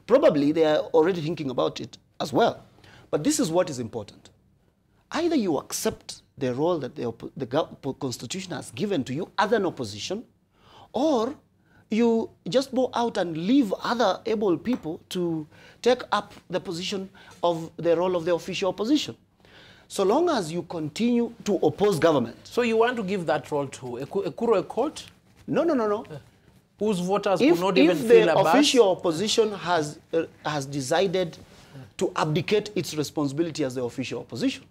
Probably they are already thinking about it as well. But this is what is important. Either you accept the role that the Constitution has given to you as an opposition, or you just go out and leave other able people to take up the position of the role of the official opposition. So long as you continue to oppose government. So you want to give that role to Ekuru Ekot? No. Whose voters will not even feel If the abashed? official opposition has decided to abdicate its responsibility as the official opposition.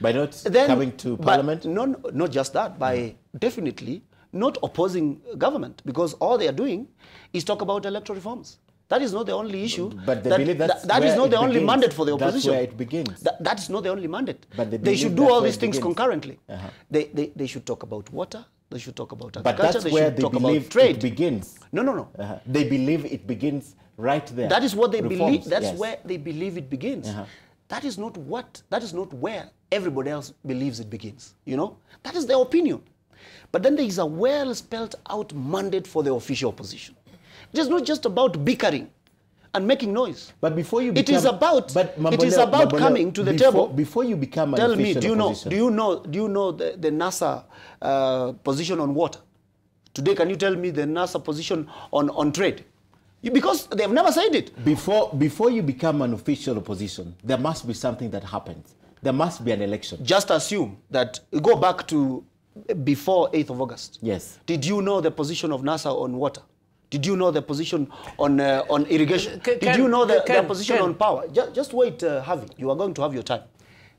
By not then, coming to parliament? No, not just that. By definitely not opposing government, because all they are doing is talk about electoral reforms. That is not the only issue. But they believe that is not the only mandate for the opposition. That's where it begins. That is not the only mandate. But they should do all these things concurrently. They should talk about water. They should talk about agriculture. But that's where they believe it begins. No. They believe it begins right there. That is what they Reforms, believe. That's yes. where they believe it begins. That is not where everybody else believes it begins. You know, that is their opinion. But then there is a well spelled out mandate for the official opposition. It is not just about bickering and making noise. But before you become, it is about coming to the table. Before you become an tell me, official opposition. do you know the NASA position on water? Today, can you tell me the NASA position on trade? Because they have never said it. Before you become an official opposition, there must be something that happens. There must be an election. Just assume that, go back to before 8th of August. Yes. Did you know the position of NASA on water? Did you know the position on irrigation? Did you know their position on power? Just wait, Harvey. You are going to have your time.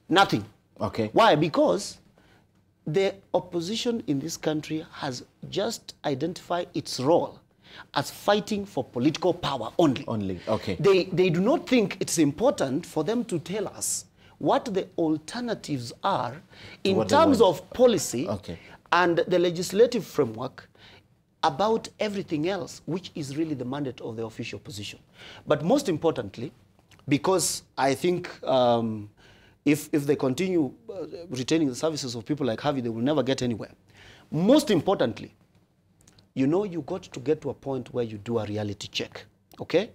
Nothing. Okay. Why? Because the opposition in this country has just identified its role as fighting for political power only. Only, okay. They do not think it's important for them to tell us what the alternatives are in terms of policy and the legislative framework about everything else, which is really the mandate of the official opposition. But most importantly, because I think if they continue retaining the services of people like Harvey, they will never get anywhere. Most importantly, you know, you got to get to a point where you do a reality check, okay?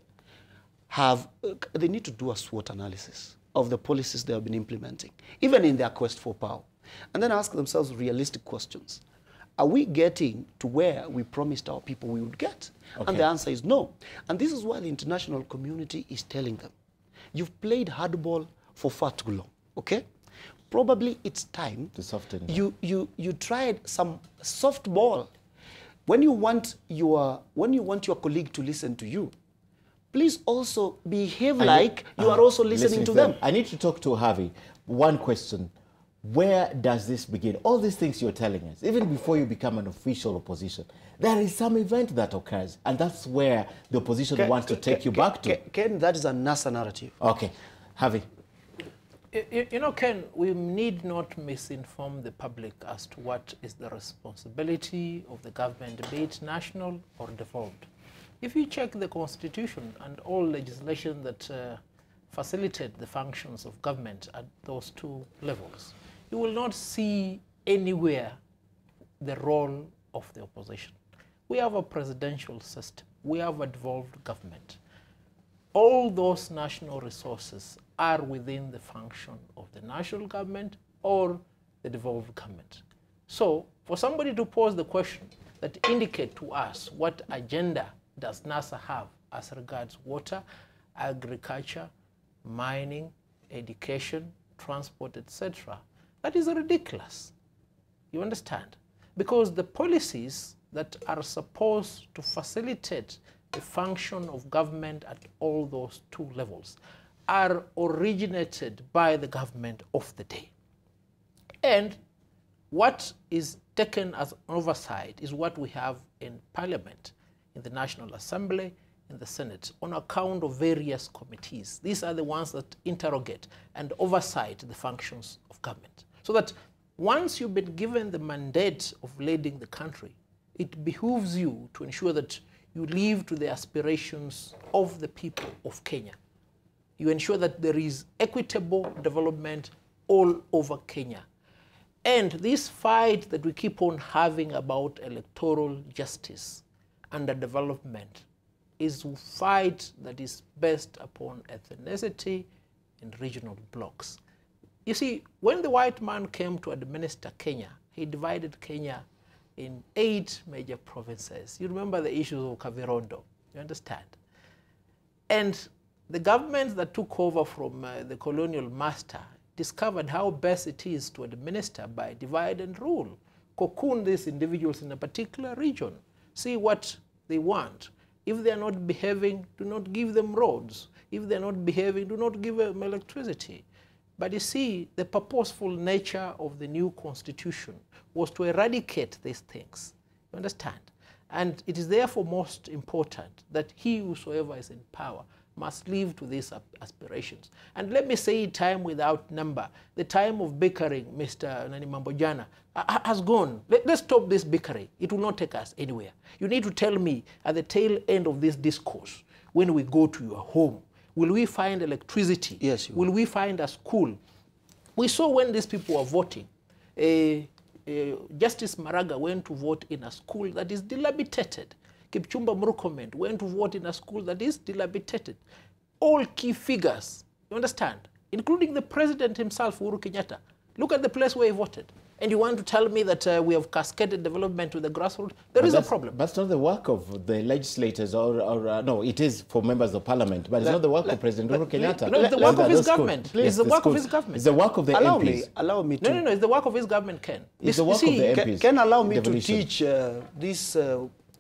They need to do a SWOT analysis of the policies they have been implementing, even in their quest for power. And then ask themselves realistic questions. Are we getting to where we promised our people we would get? Okay. And the answer is no. And this is why the international community is telling them, you've played hardball for far too long, okay? Probably it's time to soften. You tried some soft ball. When you want your colleague to listen to you, please also behave like you are also listening to them. I need to talk to Harvey. One question. Where does this begin? All these things you're telling us, even before you become an official opposition, there is some event that occurs, and that's where the opposition wants to take you back to. Ken, that is a NASA narrative. Okay. Harvey. You know, Ken, we need not misinform the public as to what is the responsibility of the government, be it national or devolved. If you check the Constitution and all legislation that facilitate the functions of government at those two levels, you will not see anywhere the role of the opposition. We have a presidential system. We have a devolved government. All those national resources are within the function of the national government or the devolved government. So for somebody to pose the question that indicate to us what agenda does NASA have as regards water, agriculture, mining, education, transport, etc., that is ridiculous. You understand? Because the policies that are supposed to facilitate the function of government at all those two levels are originated by the government of the day. And what is taken as oversight is what we have in Parliament, in the National Assembly, in the Senate, on account of various committees. These are the ones that interrogate and oversight the functions of government. So that once you've been given the mandate of leading the country, it behooves you to ensure that you live to the aspirations of the people of Kenya. You ensure that there is equitable development all over Kenya. And this fight that we keep on having about electoral justice and the development is a fight that is based upon ethnicity and regional blocks. You see, when the white man came to administer Kenya, he divided Kenya in 8 major provinces. You remember the issues of Kavirondo, you understand? And the governments that took over from the colonial master discovered how best it is to administer by divide and rule. Cocoon these individuals in a particular region. See what they want. If they are not behaving, do not give them roads. If they are not behaving, do not give them electricity. But you see, the purposeful nature of the new constitution was to eradicate these things. You understand? And it is therefore most important that he whosoever is in power must live to these aspirations. And let me say time without number. The time of bickering, Mr. Mambojana, has gone. Let's stop this bickering. It will not take us anywhere. You need to tell me at the tail end of this discourse, when we go to your home, will we find electricity? Yes, you will. Will we find a school? We saw when these people were voting, Justice Maraga went to vote in a school that is dilapidated. Kipchumba Murkomen went to vote in a school that is dilapidated. All key figures, you understand, including the president himself, Uhuru Kenyatta. Look at the place where he voted. And you want to tell me that we have cascaded development to the grassroots? There is a problem. That's not the work of the legislators no, it is for members of parliament, but it's not the work of President Uhuru Kenyatta. No, it's the work of his government. It's the work of his government. It's the work of the MPs. Allow me to... No, it's the work of his government, Ken. It's the work of the MPs. Can allow me to teach this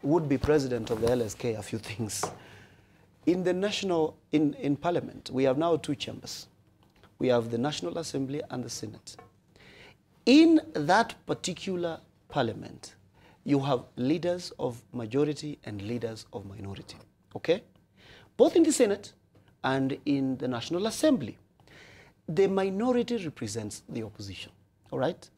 would-be president of the LSK a few things. In the national, in parliament, we have now 2 chambers. We have the National Assembly and the Senate. In that particular parliament, you have leaders of majority and leaders of minority, okay? Both in the Senate and in the National Assembly. The minority represents the opposition, all right?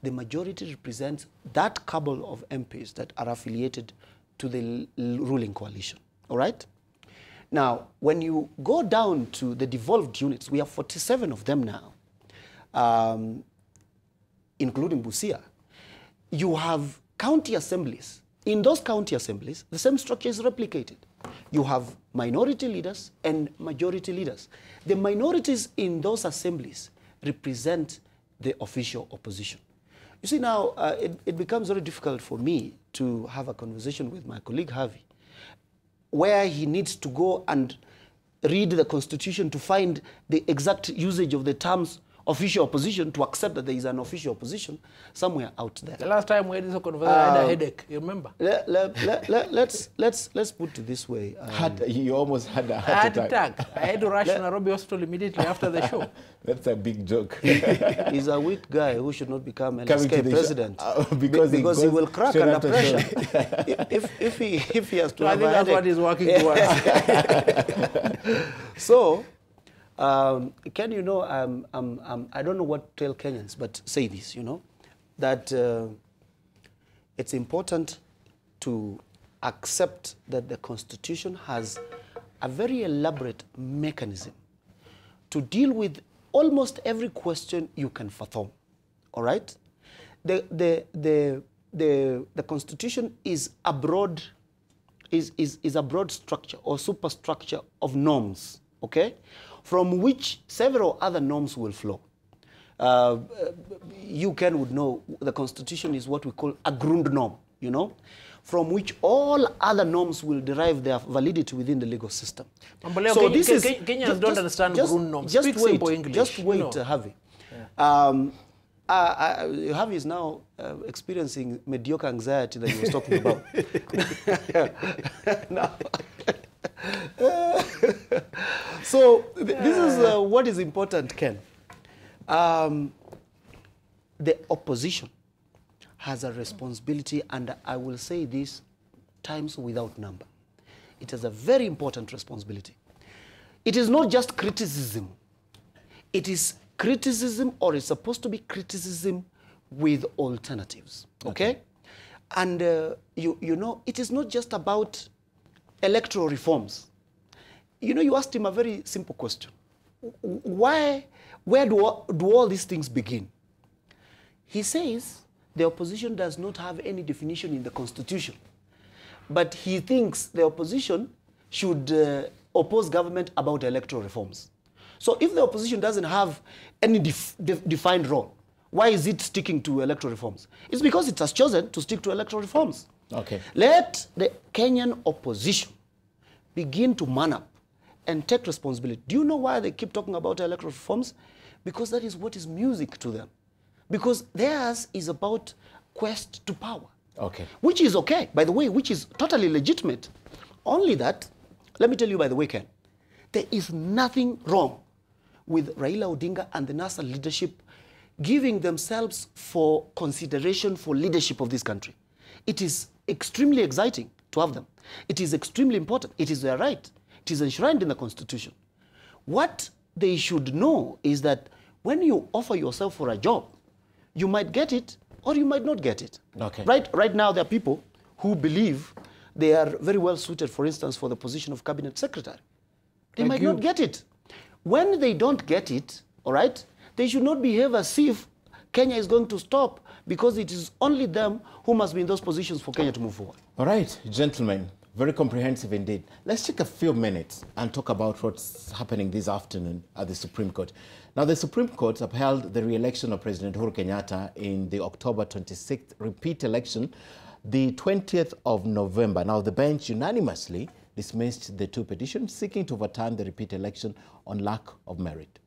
The majority represents that cabal of MPs that are affiliated to the ruling coalition, all right? Now, when you go down to the devolved units, we have 47 of them now, including Busia. You have county assemblies. In those county assemblies, the same structure is replicated. You have minority leaders and majority leaders. The minorities in those assemblies represent the official opposition. You see now, it becomes very difficult for me to have a conversation with my colleague Harvey, where he needs to go and read the Constitution to find the exact usage of the terms official opposition to accept that there is an official opposition somewhere out there. The last time we had this conversation, I had a headache, you remember? Let's put it this way. You almost had a heart attack. I had to rush to Nairobi Hospital immediately after the show. That's a big joke. He's a weak guy who should not become LSK president because he will crack under pressure. if he has to have a headache. I think that's what he's working towards. So, Ken, you know, I don't know what to tell Kenyans, but say this, you know, that it's important to accept that the Constitution has a very elaborate mechanism to deal with almost every question you can fathom. All right? The Constitution is a broad structure or superstructure of norms, okay, from which several other norms will flow. You would know the Constitution is what we call a Grundnorm, you know, from which all other norms will derive their validity within the legal system. So this is Kenyans don't understand Grundnorms. Just Speak wait, simple English. just wait, you know. Harvey. Yeah. Harvey is now experiencing mediocre anxiety that he was talking about. So this is what is important, Ken. The opposition has a responsibility, and I will say this times without number. It has a very important responsibility. It is not just criticism. It is criticism, or it's supposed to be criticism with alternatives, okay? And you know, it is not just about electoral reforms. You know, you asked him a very simple question. Where do all these things begin? He says the opposition does not have any definition in the Constitution, but he thinks the opposition should oppose government about electoral reforms. So if the opposition doesn't have any defined role, why is it sticking to electoral reforms? It's because it has chosen to stick to electoral reforms. Okay. Let the Kenyan opposition begin to man up and take responsibility. Do you know why they keep talking about electoral reforms? Because that is what is music to them. Because theirs is about quest to power. Okay. Which is okay, by the way, which is totally legitimate. Only that, let me tell you by the way, Ken, there is nothing wrong with Raila Odinga and the NASA leadership giving themselves for consideration for leadership of this country. It is extremely exciting to have them. It is extremely important. It is their right. It is enshrined in the Constitution. What they should know is that when you offer yourself for a job, you might get it or you might not get it. Okay. Right now, there are people who believe they are very well suited, for instance, for the position of cabinet secretary. They might not get it. When they don't get it, all right, they should not behave as if Kenya is going to stop, because it is only them who must be in those positions for Kenya to move forward. All right, gentlemen, very comprehensive indeed. Let's take a few minutes and talk about what's happening this afternoon at the Supreme Court. Now, the Supreme Court upheld the re-election of President Uhuru Kenyatta in the October 26th repeat election, the 20th of November. Now, the bench unanimously dismissed the two petitions seeking to overturn the repeat election on lack of merit.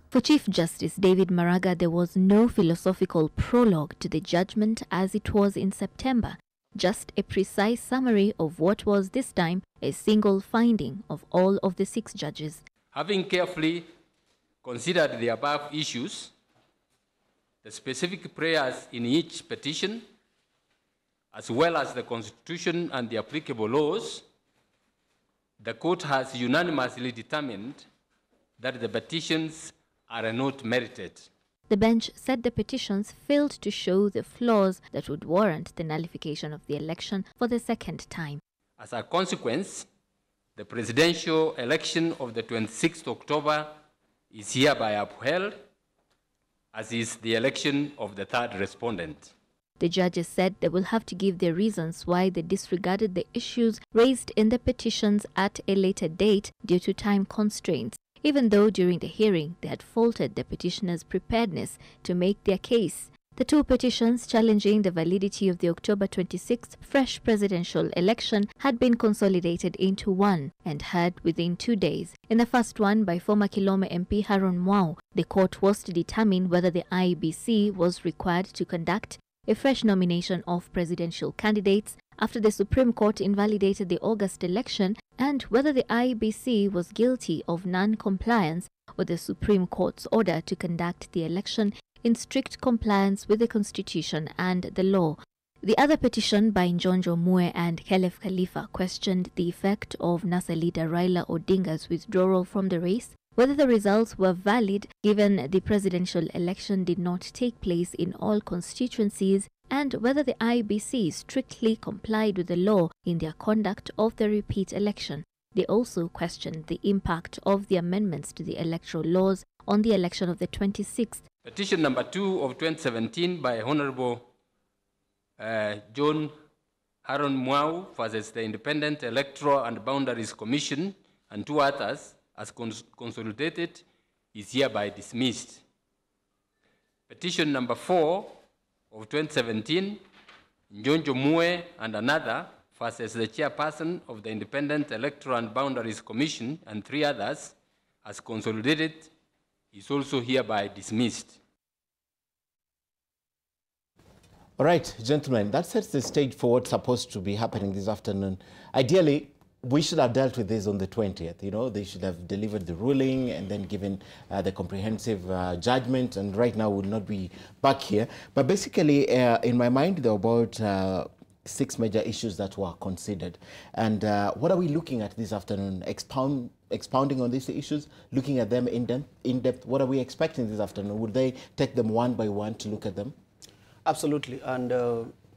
For Chief Justice David Maraga, there was no philosophical prologue to the judgment as it was in September, just a precise summary of what was this time a single finding of all of the 6 judges. Having carefully considered the above issues, the specific prayers in each petition, as well as the Constitution and the applicable laws, the court has unanimously determined that the petitions are not merited. The bench said the petitions failed to show the flaws that would warrant the nullification of the election for the second time. As a consequence, the presidential election of the 26th October is hereby upheld, as is the election of the third respondent. The judges said they will have to give their reasons why they disregarded the issues raised in the petitions at a later date due to time constraints, even though during the hearing they had faulted the petitioners' preparedness to make their case. The two petitions challenging the validity of the October 26th fresh presidential election had been consolidated into one and heard within 2 days. In the first one by former Kilome MP Haron Mwau, the court was to determine whether the IEBC was required to conduct a fresh nomination of presidential candidates after the Supreme Court invalidated the August election, and whether the IEBC was guilty of non-compliance with the Supreme Court's order to conduct the election in strict compliance with the Constitution and the law. The other petition by Njonjo Mue and Khelef Khalifa questioned the effect of NASA leader Raila Odinga's withdrawal from the race, whether the results were valid given the presidential election did not take place in all constituencies, and whether the IEBC strictly complied with the law in their conduct of the repeat election. They also questioned the impact of the amendments to the electoral laws on the election of the 26th. Petition number 2 of 2017 by Honorable John Aaron Mwau versus the Independent Electoral and Boundaries Commission and 2 others, as consolidated, is hereby dismissed. Petition number 4 of 2017, Njonjo Mue and another versus the chairperson of the Independent Electoral and Boundaries Commission and 3 others, as consolidated, is also hereby dismissed. All right, gentlemen, that sets the stage for what's supposed to be happening this afternoon. Ideally, we should have dealt with this on the 20th. You know, they should have delivered the ruling and then given the comprehensive judgment. And right now, we'll not be back here. But basically, in my mind, there are about 6 major issues that were considered. And what are we looking at this afternoon? Expounding on these issues, looking at them in depth. What are we expecting this afternoon? Would they take them one by one to look at them? Absolutely. And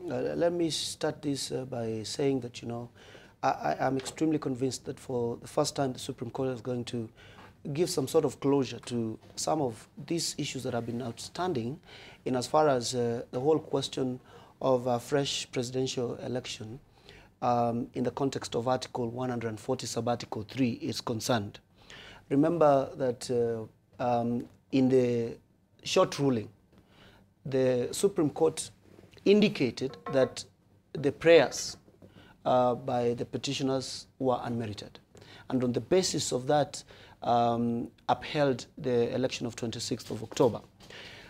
let me start this by saying that, you know, I'm extremely convinced that for the first time, the Supreme Court is going to give some sort of closure to some of these issues that have been outstanding in as far as the whole question of a fresh presidential election in the context of Article 140, Sub-Article 3 is concerned. Remember that in the short ruling, the Supreme Court indicated that the prayers by the petitioners were unmerited. And on the basis of that, upheld the election of 26th of October.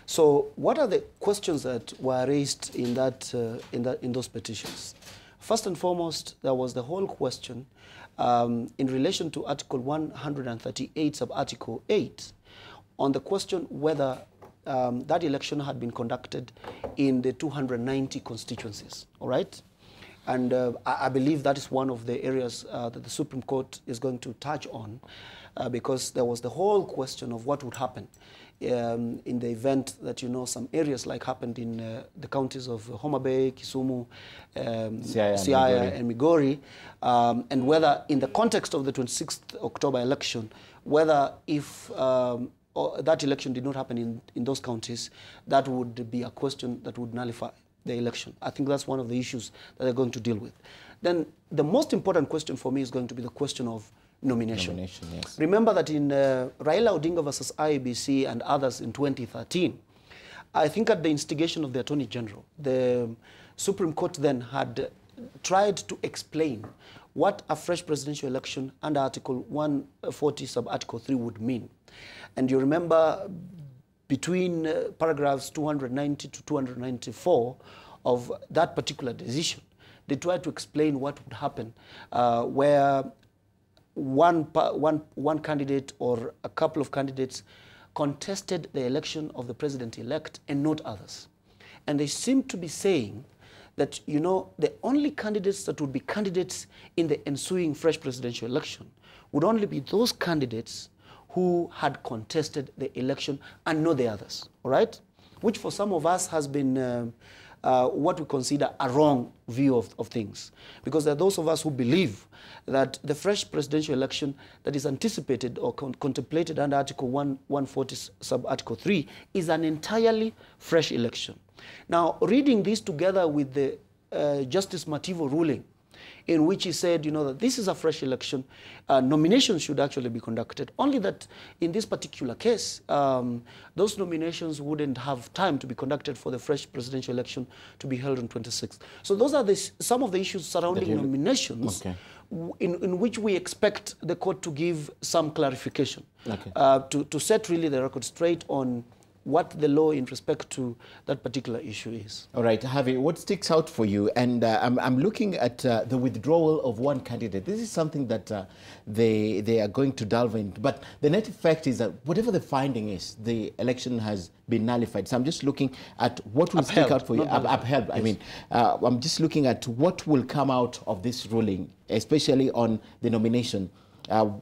So what are the questions that were raised in those petitions? First and foremost, there was the whole question in relation to Article 138, Sub-Article 8, on the question whether that election had been conducted in the 290 constituencies, all right? And I believe that is one of the areas that the Supreme Court is going to touch on because there was the whole question of what would happen in the event that, you know, some areas like happened in the counties of Homa Bay, Kisumu, Siaya and Migori, and whether in the context of the 26th October election, whether if that election did not happen in those counties, that would be a question that would nullify the election. I think that's one of the issues that they're going to deal with. Then the most important question for me is going to be the question of nomination. Yes. Remember that in Raila Odinga versus IEBC and others in 2013, I think at the instigation of the Attorney General, the Supreme Court then had tried to explain what a fresh presidential election under Article 140 Sub-Article 3 would mean. And you remember between paragraphs 290 to 294 of that particular decision, they tried to explain what would happen where one candidate or a couple of candidates contested the election of the president-elect and not others. And they seem to be saying that, you know, the only candidates that would be candidates in the ensuing fresh presidential election would only be those candidates who had contested the election and not the others, all right? Which for some of us has been what we consider a wrong view of things. Because there are those of us who believe that the fresh presidential election that is anticipated or contemplated under Article 140 Sub-Article 3 is an entirely fresh election. Now, reading this together with the Justice Mativo ruling, in which he said, you know, that this is a fresh election, nominations should actually be conducted. Only that in this particular case, those nominations wouldn't have time to be conducted for the fresh presidential election to be held on 26th. So those are some of the issues surrounding nominations, in which we expect the court to give some clarification, to set really the record straight on what the law in respect to that particular issue is. All right, Harvey, what sticks out for you? And I'm looking at the withdrawal of one candidate. This is something that they are going to delve into. But the net effect is that whatever the finding is, the election has been nullified. So I'm just looking at what will stick out for you. Upheld. Yes. I mean, I'm just looking at what will come out of this ruling, especially on the nomination.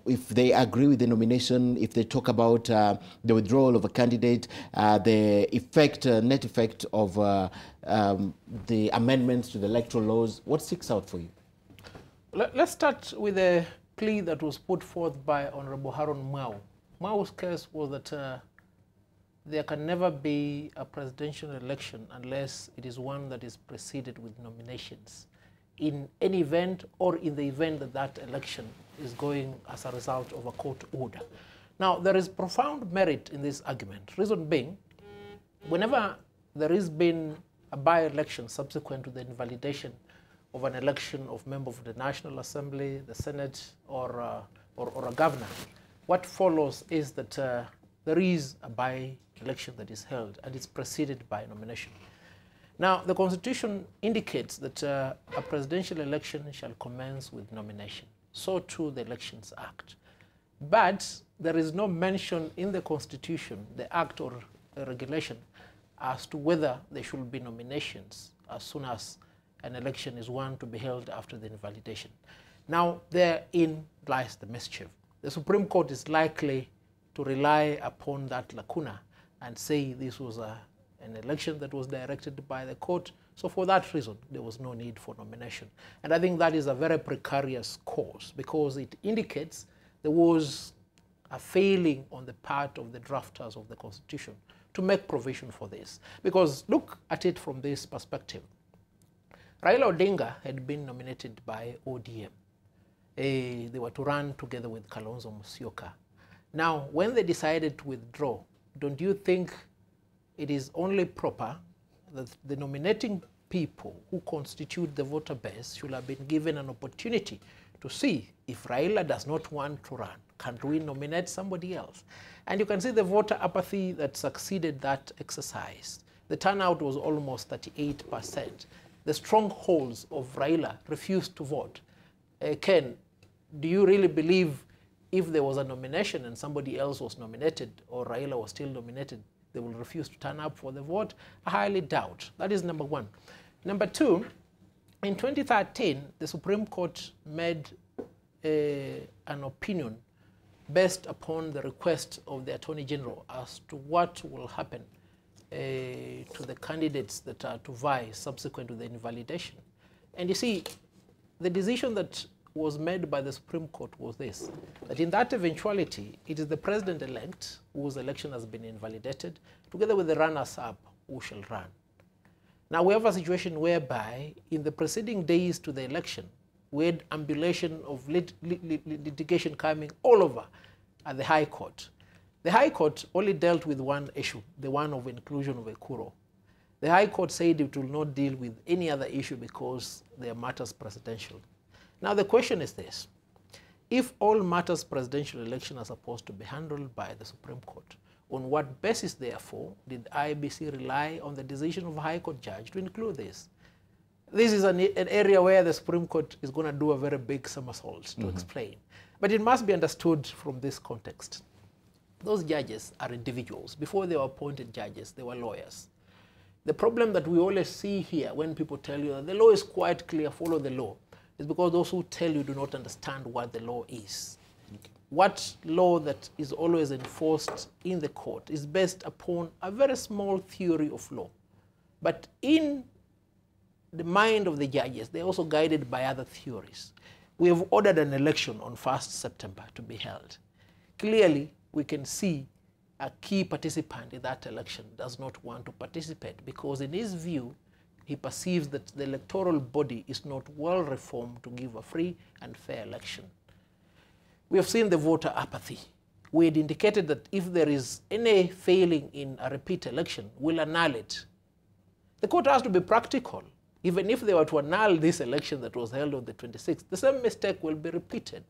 If they agree with the nomination, if they talk about the withdrawal of a candidate, the effect, net effect of the amendments to the electoral laws, what sticks out for you? Let's start with the plea that was put forth by Honorable Haron Mwau. Mwau's case was that there can never be a presidential election unless it is one that is preceded with nominations in any event or in the event that that election is going as a result of a court order. Now, there is profound merit in this argument. Reason being, whenever there has been a by-election subsequent to the invalidation of an election of members of the National Assembly, the Senate, or a governor, what follows is that there is a by-election that is held, and it's preceded by nomination. Now, the Constitution indicates that a presidential election shall commence with nomination. So too the Elections Act. But there is no mention in the Constitution, the Act or the regulation, as to whether there should be nominations as soon as an election is one to be held after the invalidation. Now, therein lies the mischief. The Supreme Court is likely to rely upon that lacuna and say this was an election that was directed by the court. So for that reason, there was no need for nomination. And I think that is a very precarious cause because it indicates there was a failing on the part of the drafters of the Constitution to make provision for this. Because look at it from this perspective. Raila Odinga had been nominated by ODM. They were to run together with Kalonzo Musyoka. Now, when they decided to withdraw, don't you think it is only proper that the nominating people who constitute the voter base should have been given an opportunity to see if Raila does not want to run, can't we nominate somebody else? And you can see the voter apathy that succeeded that exercise. The turnout was almost 38%. The strongholds of Raila refused to vote. Ken, do you really believe if there was a nomination and somebody else was nominated or Raila was still nominated, they will refuse to turn up for the vote? I highly doubt. That is number one. Number two, in 2013, the Supreme Court made an opinion based upon the request of the Attorney General as to what will happen to the candidates that are to vie subsequent to the invalidation. And you see, the decision that was made by the Supreme Court was this, that in that eventuality, it is the president-elect whose election has been invalidated, together with the runners-up who shall run. Now, we have a situation whereby, in the preceding days to the election, we had ambulation of litigation coming all over at the High Court. The High Court only dealt with one issue, the one of inclusion of Ekuro. The High Court said it will not deal with any other issue because they are matters presidential. Now the question is this: if all matters presidential election are supposed to be handled by the Supreme Court, on what basis, therefore, did IEBC rely on the decision of a High Court judge to include this? This is an area where the Supreme Court is going to do a very big somersault to explain. But it must be understood from this context. Those judges are individuals. Before they were appointed judges, they were lawyers. The problem that we always see here when people tell you that the law is quite clear, follow the law, is because those who tell you do not understand what the law is. Okay. What law that is always enforced in the court is based upon a very small theory of law. But in the mind of the judges, they're also guided by other theories. We have ordered an election on 1st September to be held. Clearly, we can see a key participant in that election does not want to participate because in his view, he perceives that the electoral body is not well reformed to give a free and fair election. We have seen the voter apathy. We had indicated that if there is any failing in a repeat election, we'll annul it. The court has to be practical. Even if they were to annul this election that was held on the 26th, the same mistake will be repeated.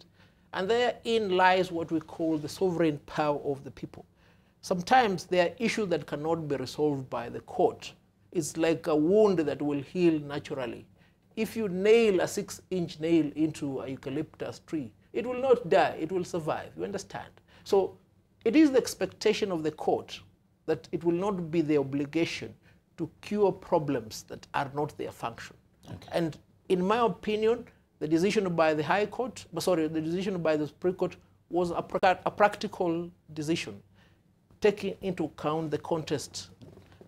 And therein lies what we call the sovereign power of the people. Sometimes there are issues that cannot be resolved by the court. It's like a wound that will heal naturally. If you nail a 6-inch nail into a eucalyptus tree, it will not die, it will survive, you understand? So it is the expectation of the court that it will not be the obligation to cure problems that are not their function. Okay. And in my opinion, the decision by the High Court, the decision by the Supreme Court was a practical decision, taking into account the contest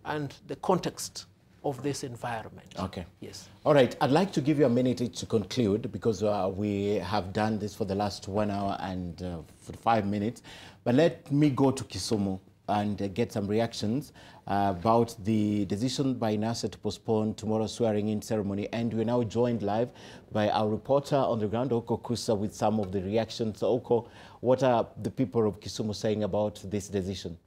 and the context of this environment. Okay. Yes. All right. I'd like to give you a minute each to conclude, because we have done this for the last 1 hour and 45 minutes. But let me go to Kisumu and get some reactions about the decision by NASA to postpone tomorrow's swearing-in ceremony. And we're now joined live by our reporter on the ground, Oko Kusa, with some of the reactions. So, Oko, what are the people of Kisumu saying about this decision?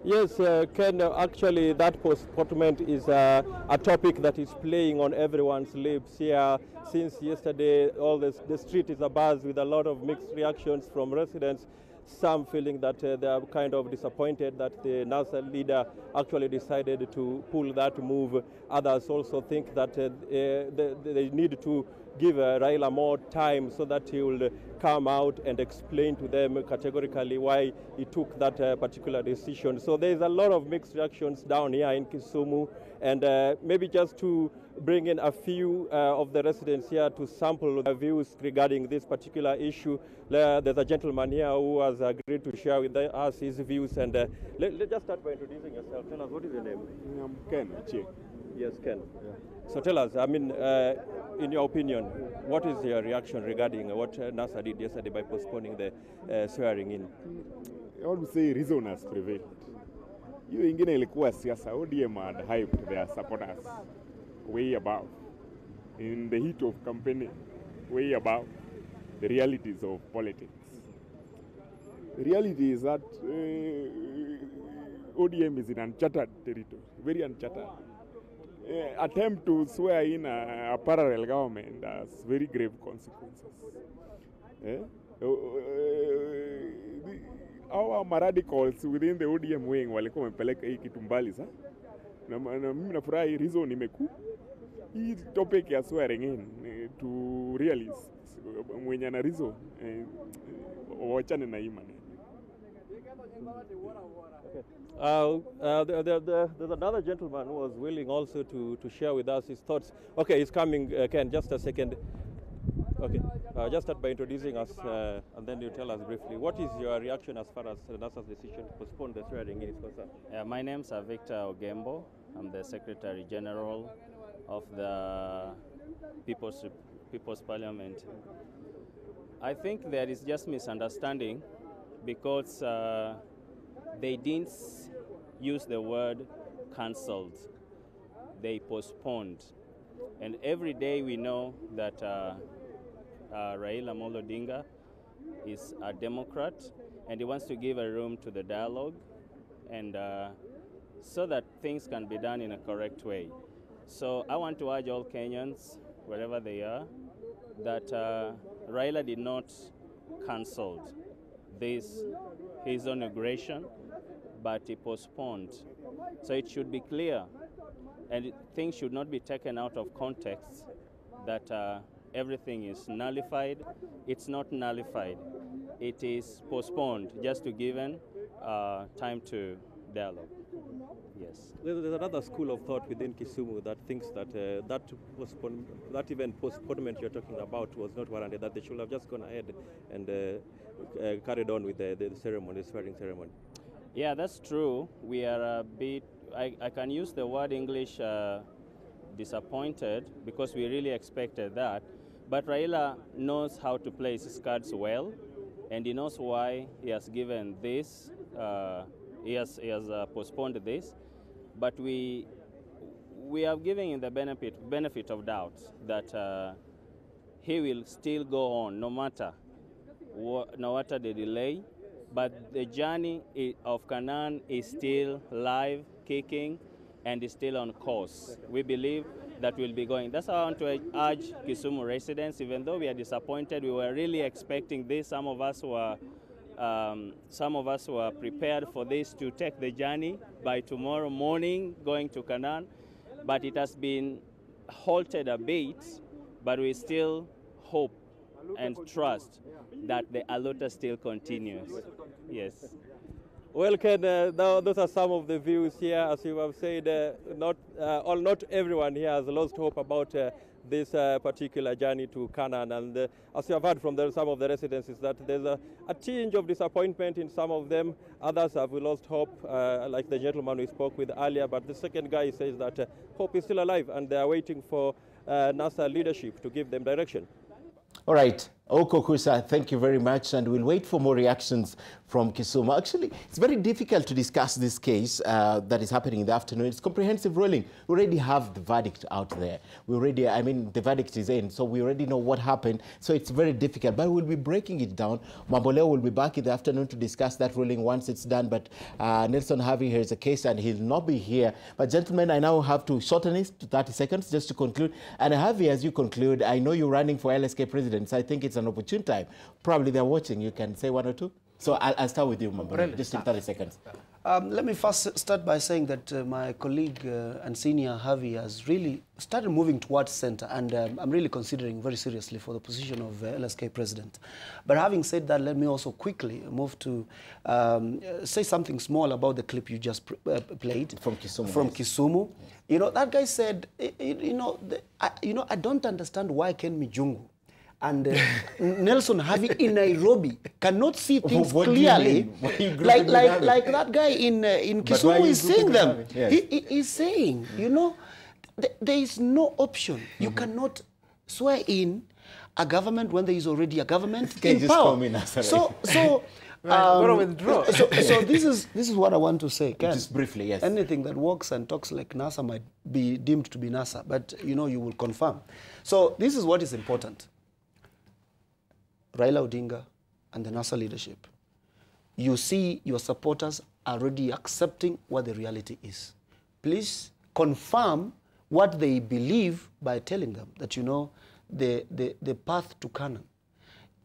Yes, Ken, actually that postponement is a topic that is playing on everyone's lips here. Since yesterday, the street is abuzz with a lot of mixed reactions from residents, some feeling that they are kind of disappointed that the NASA leader actually decided to pull that move. Others also think that they need to give Raila more time so that he will come out and explain to them categorically why he took that particular decision. So there's a lot of mixed reactions down here in Kisumu, and maybe just to bring in a few of the residents here to sample their views regarding this particular issue. There's a gentleman here who has agreed to share with us his views, and let's just start by introducing yourself. Tell us, what is your name? I'm Ken. Yes, Ken. Yeah. So tell us, I mean, in your opinion, what is your reaction regarding what NASA did yesterday by postponing the swearing in? I want to say reason has prevailed. Hiyo ingine ilikuwa siasa. ODM had hyped their supporters way above. In the heat of campaigning, way above the realities of politics. The reality is that ODM is in uncharted territory, very uncharted. Attempt to swear in a parallel government has very grave consequences. Our radicals within the ODM wing walikuwa wamepeleka hii kitu mbali sana. Na mimi nafurahi reason imeku. Hii topic ya swearing in to realists mwenye na reason wachane na hii maneno. There's another gentleman who was willing also to share with us his thoughts. Okay, he's coming, Ken, just a second. Okay, just start by introducing us, and then you tell us briefly, what is your reaction as far as NASA's decision to postpone the swearing in is concerned? My name is Victor Ogembo. I'm the Secretary General of the People's Parliament. I think there is just misunderstanding because they didn't use the word cancelled. They postponed. And every day we know that Raila Amolo Odinga is a Democrat and he wants to give a room to the dialogue and so that things can be done in a correct way. So I want to urge all Kenyans, wherever they are, that Raila did not cancel his inauguration, but he postponed. So it should be clear, and things should not be taken out of context, that everything is nullified. It's not nullified. It is postponed just to give time to dialogue. Yes. There's another school of thought within Kisumu that thinks that that even postponement you're talking about was not warranted, that they should have just gone ahead and carried on with the ceremony, the swearing ceremony. Yeah, that's true. We are a bit, I can use the word English disappointed because we really expected that. But Raila knows how to play his cards well, and he knows why he has given this, he has postponed this. But we are giving him the benefit of doubt that he will still go on no matter the delay. But the journey of Canaan is still live, kicking, and is still on course. We believe that we'll be going. That's how I want to urge Kisumu residents, even though we are disappointed, we were really expecting this. Some of us were prepared for this to take the journey by tomorrow morning, going to Canaan. But it has been halted a bit, but we still hope and trust that the Aluta still continues. Yes. Well, Ken, those are some of the views here. As you have said, not everyone here has lost hope about this particular journey to Canaan. And as you have heard from some of the residents, is that there's a tinge of disappointment in some of them. Others have lost hope, like the gentleman we spoke with earlier. But the second guy says that hope is still alive, and they are waiting for NASA leadership to give them direction. All right. Oko Kusa, thank you very much, and we'll wait for more reactions from Kisumu. Actually, it's very difficult to discuss this case that is happening in the afternoon. It's comprehensive ruling. We already have the verdict out there. The verdict is in, so we already know what happened. So it's very difficult, but we'll be breaking it down. Mamboleo will be back in the afternoon to discuss that ruling once it's done, but Nelson Harvey has a case and he'll not be here. But gentlemen, I now have to shorten it to 30 seconds just to conclude. And Harvey, as you conclude, I know you're running for LSK president, so I think it's an opportune time. Probably they're watching. You can say one or two. So I'll start with you, Mamboleo, just in 30 seconds. Let me first start by saying that my colleague and senior Harvey has really started moving towards center, and I'm really considering very seriously for the position of LSK president. But having said that, let me also quickly move to say something small about the clip you just played from Kisumu. From Kisumu, you know, that guy said, I don't understand why Ken Mijungu and Nelson Harvey in Nairobi cannot see things clearly, like that guy in Kisumu is saying them. Yes. He is saying, you know, there is no option. You cannot swear in a government when there is already a government in power. So this is what I want to say. Ken, just briefly, yes. Anything that walks and talks like NASA might be deemed to be NASA, but you know, you will confirm. So this is what is important. Raila Odinga and the NASA leadership, you see your supporters are already accepting what the reality is. Please confirm what they believe by telling them that, you know, the path to Canaan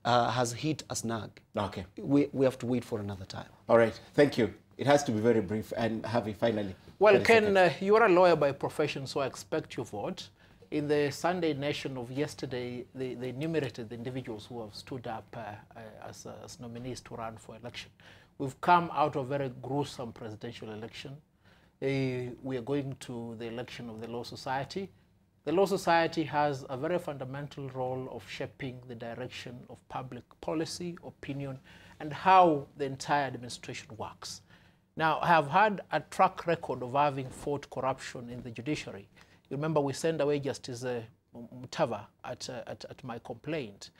has hit a snag. Okay. We have to wait for another time. All right. Thank you. It has to be very brief. And Harvey, finally. Well, Ken, you are a lawyer by profession, so I expect your vote. In the Sunday Nation of yesterday, they enumerated the individuals who have stood up as nominees to run for election. We've come out of a very gruesome presidential election. We are going to the election of the Law Society. The Law Society has a very fundamental role of shaping the direction of public policy, opinion, and how the entire administration works. Now, I have had a track record of having fought corruption in the judiciary. You remember we sent away Justice Mutava at my complaint.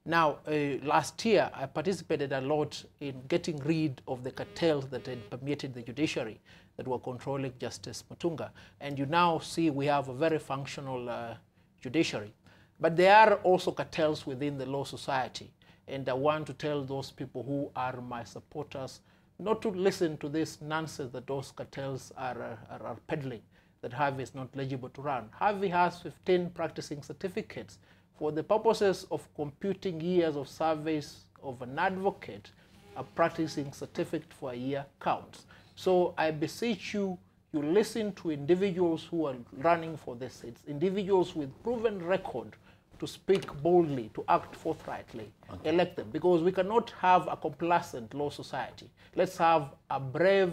Now, last year, I participated a lot in getting rid of the cartels that had permeated the judiciary that were controlling Justice Mutunga. And you now see we have a very functional judiciary. But there are also cartels within the Law Society. And I want to tell those people who are my supporters not to listen to this nonsense that those cartels are peddling, that Harvey is not eligible to run. Harvey has 15 practicing certificates. For the purposes of computing years of service of an advocate, a practicing certificate for a year counts. So I beseech you, you listen to individuals who are running for the seats, individuals with proven record to speak boldly, to act forthrightly. Okay. Elect them, because we cannot have a complacent Law Society. Let's have a brave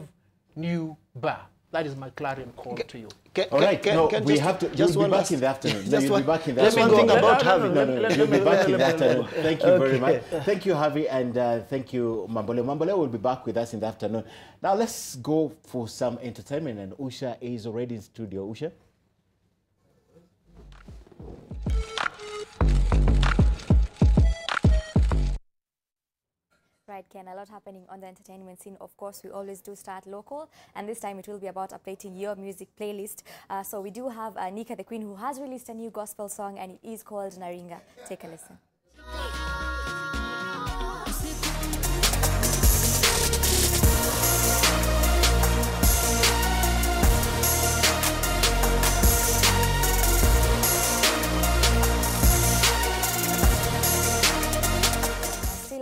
new bar. That is my clarion call to you. All right, we have to. You'll be back in the afternoon. You'll be back in the afternoon. One thing about Harvey. You'll be back in the afternoon. Thank you very much. Thank you, Harvey, and thank you, Mamboleo. Mamboleo will be back with us in the afternoon. Now let's go for some entertainment, and Usha is already in studio. Usha. Right, Ken, a lot happening on the entertainment scene. Of course, we always do start local, and this time it will be about updating your music playlist. So we do have Nika the Queen, who has released a new gospel song, and it is called Naringa. Take a listen.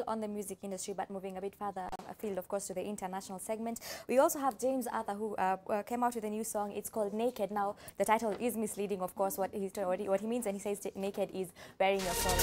On the music industry, but moving a bit further afield, of course, to the international segment. We also have James Arthur, who came out with a new song. It's called Naked. Now, the title is misleading, of course, what he means, and he says naked is bearing your soul.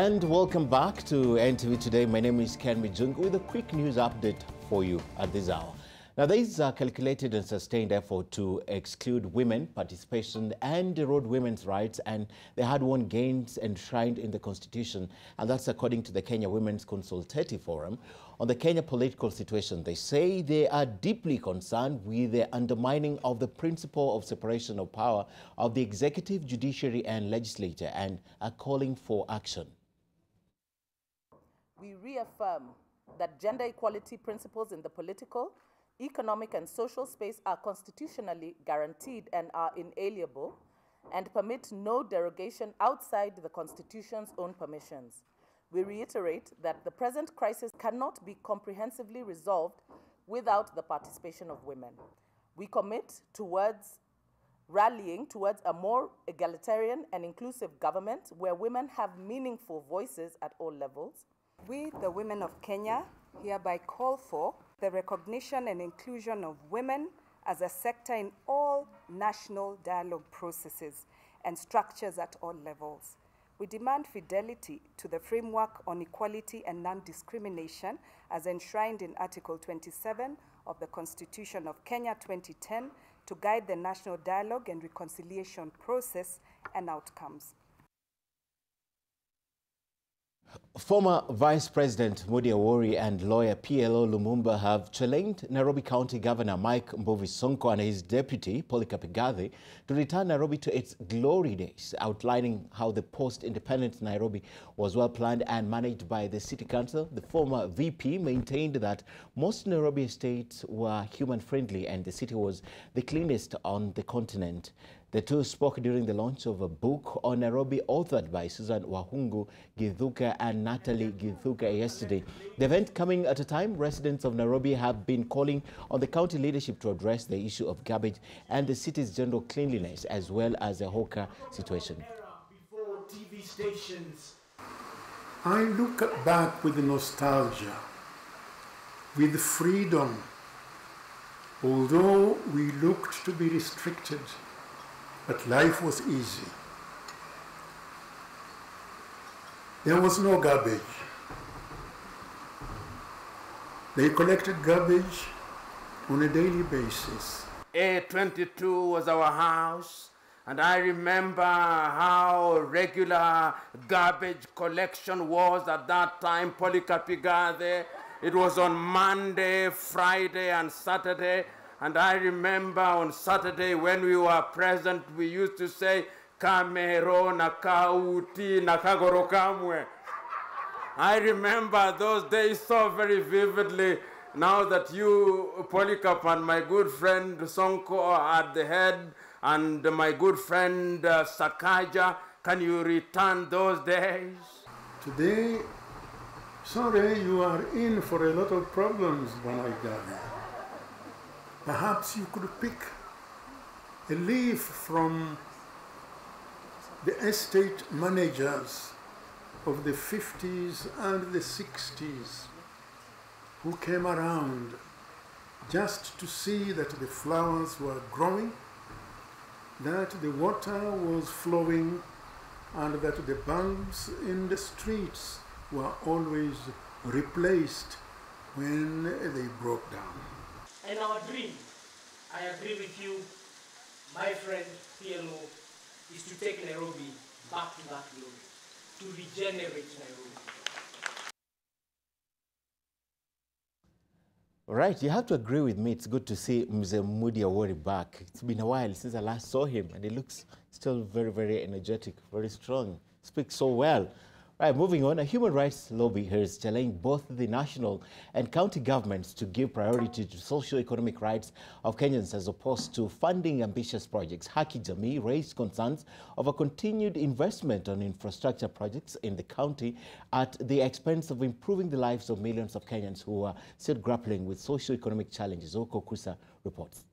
And welcome back to NTV Today. My name is Ken Mijung with a quick news update for you at this hour. Now, there is a calculated and sustained effort to exclude women participation and erode women's rights and the hard-won gains enshrined in the Constitution, and that's according to the Kenya Women's Consultative Forum. On the Kenya political situation, they say they are deeply concerned with the undermining of the principle of separation of power of the executive, judiciary and legislature, and are calling for action. We reaffirm that gender equality principles in the political, economic and social space are constitutionally guaranteed and are inalienable and permit no derogation outside the Constitution's own permissions. We reiterate that the present crisis cannot be comprehensively resolved without the participation of women. We commit towards rallying towards a more egalitarian and inclusive government where women have meaningful voices at all levels. We, the women of Kenya, hereby call for the recognition and inclusion of women as a sector in all national dialogue processes and structures at all levels. We demand fidelity to the framework on equality and non-discrimination as enshrined in Article 27 of the Constitution of Kenya 2010 to guide the national dialogue and reconciliation process and outcomes. Former Vice President Mudi Awori and lawyer PLO Lumumba have challenged Nairobi County Governor Mike Mbuvi Sonko and his deputy Polycarp Igathe to return Nairobi to its glory days, outlining how the post-independent Nairobi was well planned and managed by the city council. The former VP maintained that most Nairobi estates were human-friendly and the city was the cleanest on the continent. The two spoke during the launch of a book on Nairobi authored by Susan Wahungu Githuka and Natalie Githuka yesterday. The event coming at a time residents of Nairobi have been calling on the county leadership to address the issue of garbage and the city's general cleanliness as well as the hawker situation. Before TV stations, I look back with nostalgia, with freedom. Although we looked to be restricted, but life was easy. There was no garbage. They collected garbage on a daily basis. A22 was our house, and I remember how regular garbage collection was at that time, Polycarp Igathe. It was on Monday, Friday, and Saturday. And I remember on Saturday when we were present, we used to say, Kamero nakauti nakagoro kamwe. I remember those days so very vividly. Now that you, Polycarp, and my good friend Sonko are at the head, and my good friend Sakaja, can you return those days? Today, sorry, you are in for a lot of problems, Banaigali. Perhaps you could pick a leaf from the estate managers of the 50s and the 60s who came around just to see that the flowers were growing, that the water was flowing, and that the bulbs in the streets were always replaced when they broke down. And our dream, I agree with you, my friend PLO, is to take Nairobi back to that glory, to regenerate Nairobi. Right, you have to agree with me. It's good to see Mzee Mudi Awori back. It's been a while since I last saw him, and he looks still very, very energetic, very strong, speaks so well. Right, moving on, a human rights lobby has challenged both the national and county governments to give priority to socio-economic rights of Kenyans as opposed to funding ambitious projects. Haki Jamii raised concerns of a continued investment on infrastructure projects in the county at the expense of improving the lives of millions of Kenyans who are still grappling with socio-economic challenges. Oko Kusa reports.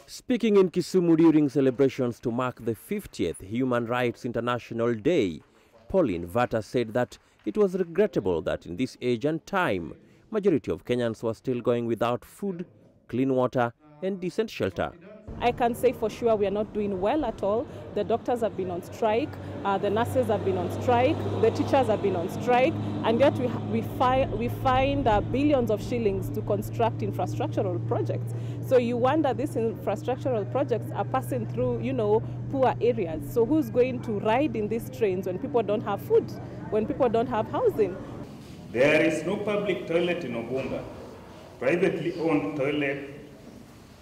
Speaking in Kisumu during celebrations to mark the 50th Human Rights International Day, Pauline Vata said that it was regrettable that in this age and time, majority of Kenyans were still going without food, clean water and decent shelter. I can say for sure we are not doing well at all. The doctors have been on strike, the nurses have been on strike, the teachers have been on strike, and yet we find billions of shillings to construct infrastructural projects. So you wonder, these infrastructural projects are passing through, poor areas. So who's going to ride in these trains when people don't have food, when people don't have housing? There is no public toilet in Obunga. Privately owned toilet,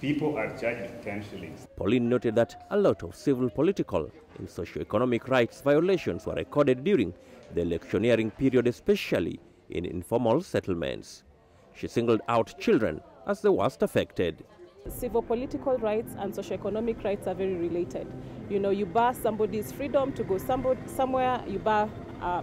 people are charged 10 shillings. Pauline noted that a lot of civil, political and socio-economic rights violations were recorded during the electioneering period, especially in informal settlements. She singled out children as the worst affected. Civil political rights and socio-economic rights are very related. You bar somebody's freedom to go somewhere, you bar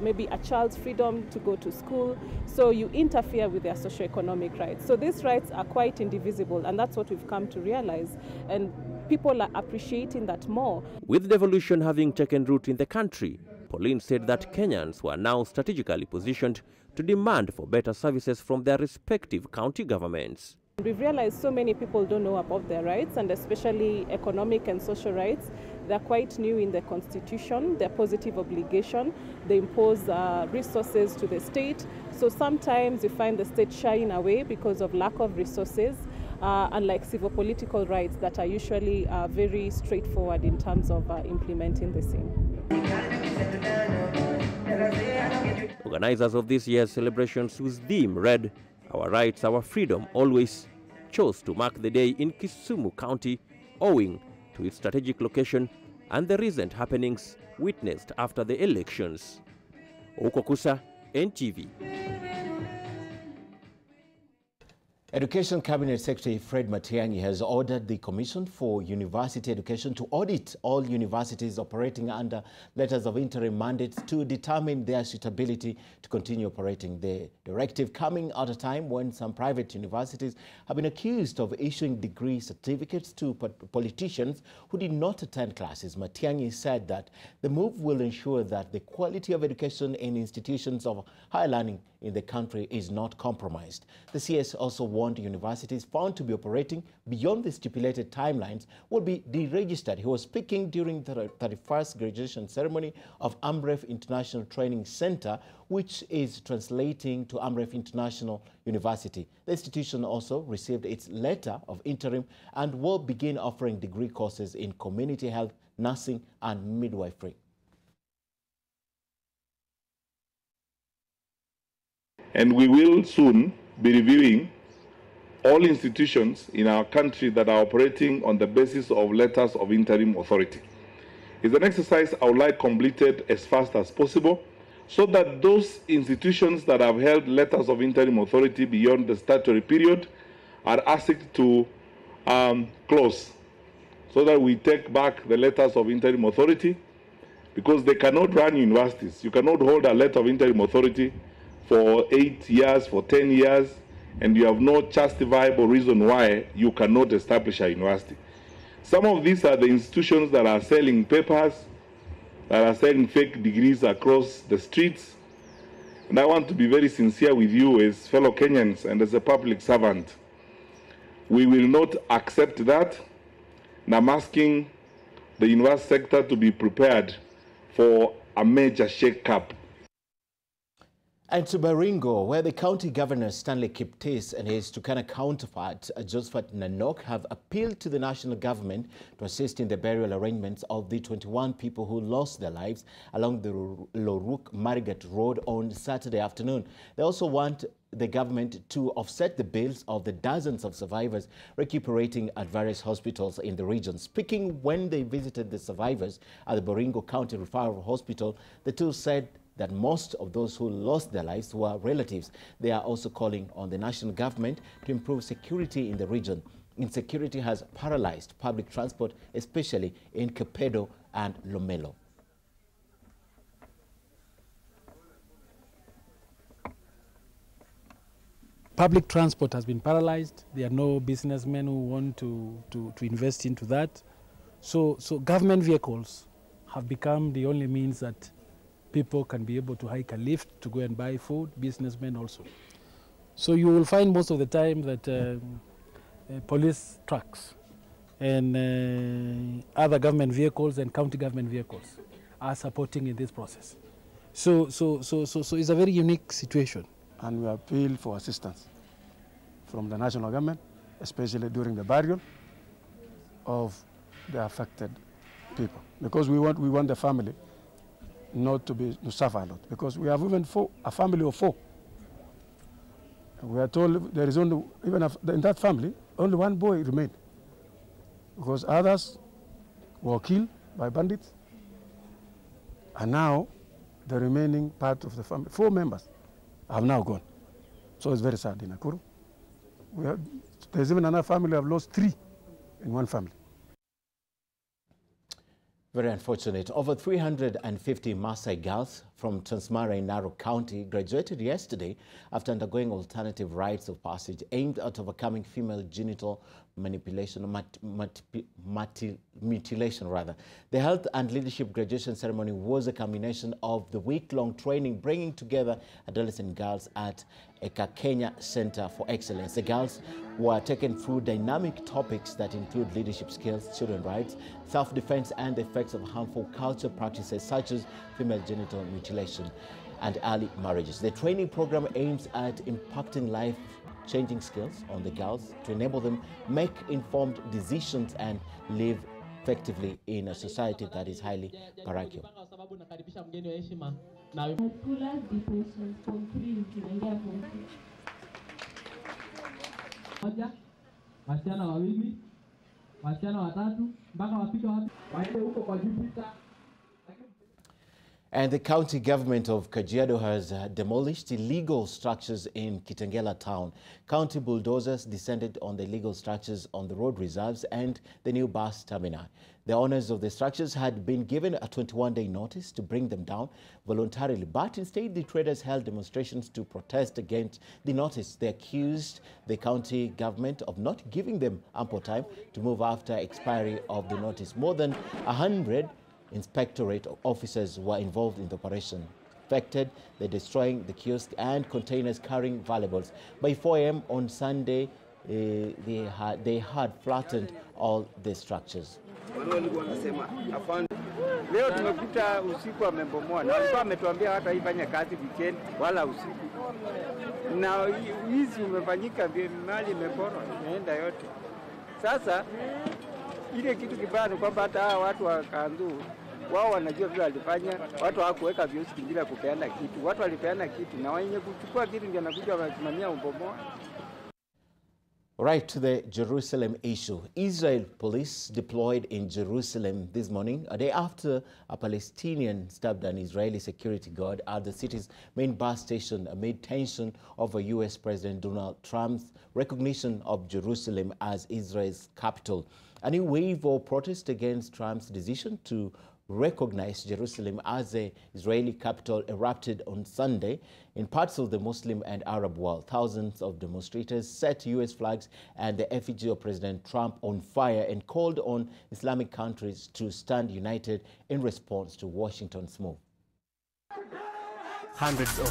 maybe a child's freedom to go to school, so you interfere with their socio-economic rights. So these rights are quite indivisible, and that's what we've come to realize, and people are appreciating that more. With devolution having taken root in the country, Pauline said that Kenyans were now strategically positioned to demand for better services from their respective county governments. We've realized so many people don't know about their rights, and especially economic and social rights. They're quite new in the constitution, they're positive obligation, they impose resources to the state. So sometimes you find the state shying away because of lack of resources, unlike civil political rights that are usually very straightforward in terms of implementing the same. Organizers of this year's celebrations, whose theme read, "Our Rights, Our Freedom, Always," chose to mark the day in Kisumu County, owing to its strategic location and the recent happenings witnessed after the elections. Okokusa, NTV. Education Cabinet Secretary Fred Matiang'i has ordered the Commission for University Education to audit all universities operating under letters of interim mandates to determine their suitability to continue operating. The directive coming at a time when some private universities have been accused of issuing degree certificates to politicians who did not attend classes. Matiang'i said that the move will ensure that the quality of education in institutions of higher learning in the country is not compromised. The CS also warned universities found to be operating beyond the stipulated timelines will be deregistered. He was speaking during the 31st graduation ceremony of Amref International Training Center, which is translating to Amref International University. The institution also received its letter of interim and will begin offering degree courses in community health, nursing, and midwifery. And we will soon be reviewing all institutions in our country that are operating on the basis of letters of interim authority. It's an exercise I would like completed as fast as possible so that those institutions that have held letters of interim authority beyond the statutory period are asked to close, so that we take back the letters of interim authority, because they cannot run universities. You cannot hold a letter of interim authority for 8 years, for 10 years, and you have no justifiable reason why you cannot establish a university. Some of these are the institutions that are selling papers, that are selling fake degrees across the streets. And I want to be very sincere with you as fellow Kenyans and as a public servant. We will not accept that, and I'm asking the university sector to be prepared for a major shake-up. And to Baringo, where the county governor Stanley Kiptis and his Turkana counterpart Josephat Nanok have appealed to the national government to assist in the burial arrangements of the 21 people who lost their lives along the Loruk-Marigat Road on Saturday afternoon. They also want the government to offset the bills of the dozens of survivors recuperating at various hospitals in the region. Speaking when they visited the survivors at the Baringo County Referral Hospital, the two said that most of those who lost their lives were relatives. They are also calling on the national government to improve security in the region. Insecurity has paralyzed public transport, especially in Kapedo and Lomelo. Public transport has been paralyzed. There are no businessmen who want to invest into that. So government vehicles have become the only means that people can be able to hike a lift to go and buy food, businessmen also. So you will find most of the time that police trucks and other government vehicles and county government vehicles are supporting in this process. So it's a very unique situation. And we appeal for assistance from the national government, especially during the burial of the affected people, because we want the family not to suffer a lot, because we have even a family of 4. And we are told there is only, even in that family, only one boy remained, because others were killed by bandits. And now the remaining part of the family, 4 members, have now gone. So it's very sad in Nakuru. There's even another family who have lost 3 in one family. Very unfortunate. Over 350 Maasai girls from Transmara in Narok County graduated yesterday after undergoing alternative rites of passage aimed at overcoming female genital manipulation, mutilation rather. The health and leadership graduation ceremony was a culmination of the week-long training bringing together adolescent girls at Eka Kenya Center for Excellence. The girls were taken through dynamic topics that include leadership skills, children's rights, self-defense, and the effects of harmful culture practices such as female genital mutilation and early marriages. The training program aims at impacting life-changing skills on the girls to enable them make informed decisions and live effectively in a society that is highly parochial. And the county government of Kajiado has demolished illegal structures in Kitengela town. County bulldozers descended on the illegal structures on the road reserves and the new bus terminal. The owners of the structures had been given a 21-day notice to bring them down voluntarily, but instead the traders held demonstrations to protest against the notice. They accused the county government of not giving them ample time to move after expiry of the notice. More than 100 inspectorate officers were involved in the operation. Affected, they're destroying the kiosk and containers carrying valuables. By 4 a.m. on Sunday, they had flattened all the structures. Leo tumekuta usiku amebomoa na alikuwa ametuambia hata ifanye kazi weekend wala usiku. Na hizi umefanyika mali imeporwa imeenda yote. Sasa ile kitu kibaya ni kwamba hata hawa watu wa Kandu wao wanajua vile walifanya, watu hawakuweka vioski bila kupeana kitu. Watu walipeana kitu na wenye kuchukua kitu ndio wanakuja wanasimamia ubomoa. Right to the Jerusalem issue. Israel police deployed in Jerusalem this morning, a day after a Palestinian stabbed an Israeli security guard at the city's main bus station amid tension over U.S. President Donald Trump's recognition of Jerusalem as Israel's capital. A new wave of protest against Trump's decision to recognize Jerusalem as the Israeli capital erupted on Sunday in parts of the Muslim and Arab world. Thousands of demonstrators set U.S. flags and the effigy of President Trump on fire and called on Islamic countries to stand united in response to Washington's move. Hundreds of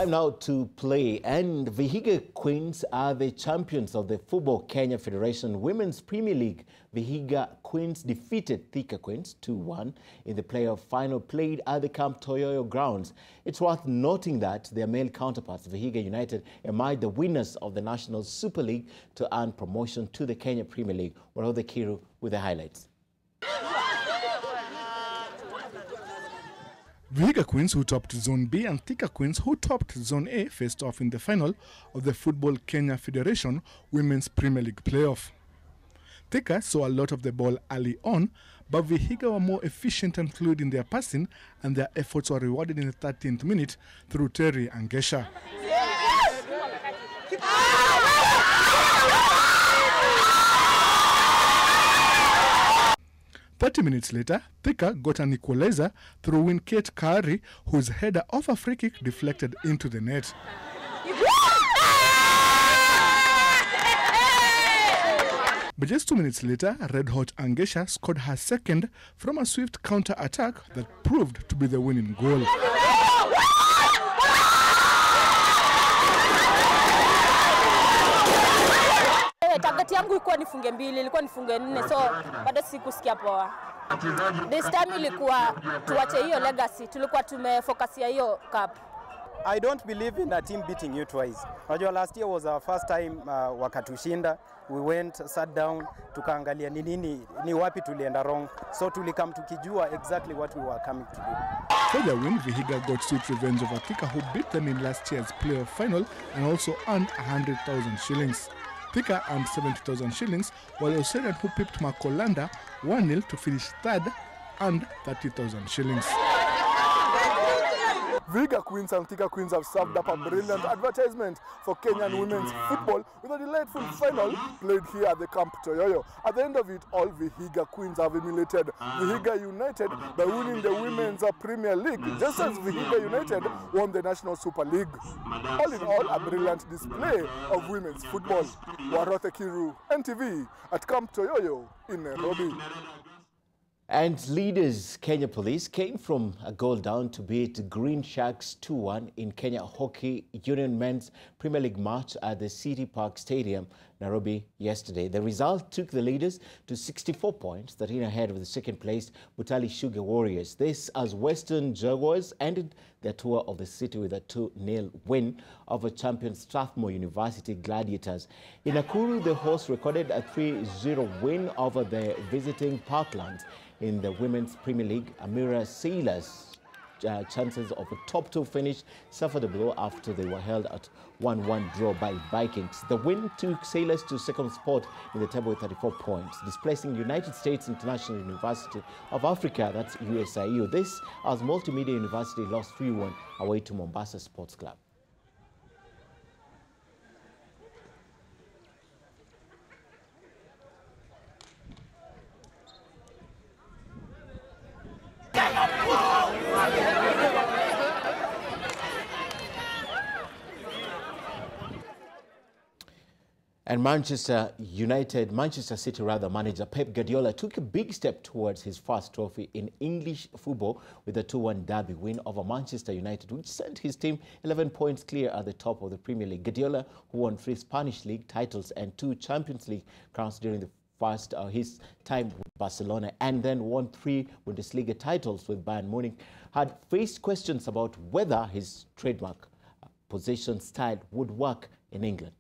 Time now to play, and Vihiga Queens are the champions of the Football Kenya Federation Women's Premier League. Vihiga Queens defeated Thika Queens 2-1 in the playoff final played at the Camp Toyoyo grounds. It's worth noting that their male counterparts, Vihiga United, emerged the winners of the National Super League to earn promotion to the Kenya Premier League. Warode Kiru with the highlights. Vihiga Queens, who topped Zone B, and Thika Queens, who topped Zone A, faced off in the final of the Football Kenya Federation Women's Premier League playoff. Thika saw a lot of the ball early on, but Vihiga were more efficient and fluid in their passing, and their efforts were rewarded in the 13th minute through Terry Angesha. 30 minutes later, Thika got an equalizer through Winkate Kari, whose header off a free kick deflected into the net. But just 2 minutes later, Red Hot Angesha scored her second from a swift counter-attack that proved to be the winning goal. Target yangu ilikuwa nifunge 2, ilikuwa nifunge 4, so bado sikusikia poa. This time ilikuwa tuache hiyo legacy, tulikuwa tumefocusia hiyo cup. I don't believe in a team beating you twice. Unajua last year was our first time wakatushinda. We went, sat down, tukaangalia ni wapi tulienda wrong. So tulikam tukijua exactly what we were coming to do. For their win, Vihiga got sweet revenge over Thika, who beat them in last year's playoff final and also earned 100,000 shillings. Thika earned 70,000 shillings, while Oserian, who pipped Makolanda 1-0 to finish third, earned 30,000 shillings. Vihiga Queens and Thika Queens have served up a brilliant advertisement for Kenyan women's football with a delightful final played here at the Camp Toyoyo. At the end of it all, Vihiga Queens have emulated Vihiga United by winning the Women's Premier League, just as Vihiga United won the National Super League. All in all, a brilliant display of women's football. Warode Kiru, NTV at Camp Toyoyo in Nairobi. And leaders Kenya Police came from a goal down to beat Green Sharks 2-1 in Kenya Hockey Union Men's Premier League match at the City Park Stadium, Nairobi, yesterday. The result took the leaders to 64 points, 13 ahead of the second place Butali Sugar Warriors. This as Western Jaguars ended their tour of the city with a 2-0 win over champion Strathmore University Gladiators. In Nakuru, the hosts recorded a 3-0 win over the visiting Parklands. In the Women's Premier League, Amira Sailors' chances of a top 2 finish suffered a blow after they were held at 1-1 draw by Vikings. The win took Sailors to second spot in the table with 34 points, displacing United States International University of Africa, that's USIU. This as Multimedia University lost 3-1 away to Mombasa Sports Club. And Manchester City manager Pep Guardiola took a big step towards his first trophy in English football with a 2-1 derby win over Manchester United, which sent his team 11 points clear at the top of the Premier League. Guardiola, who won 3 Spanish League titles and 2 Champions League crowns during the first his time with Barcelona, and then won 3 Bundesliga titles with Bayern Munich, had faced questions about whether his trademark possession style would work in England.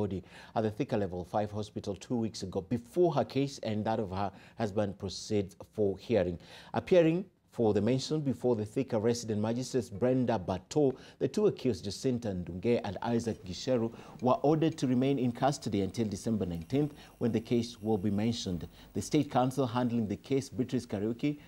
body at the Thika Level 5 hospital 2 weeks ago before her case and that of her husband proceeds for hearing. Appearing for the mention before the Thika resident magistrates Brenda Bato, the two accused, Jacinta Ndunge and Isaac Gisheru, were ordered to remain in custody until December 19th when the case will be mentioned. The State Counsel handling the case, Beatrice Kariuki,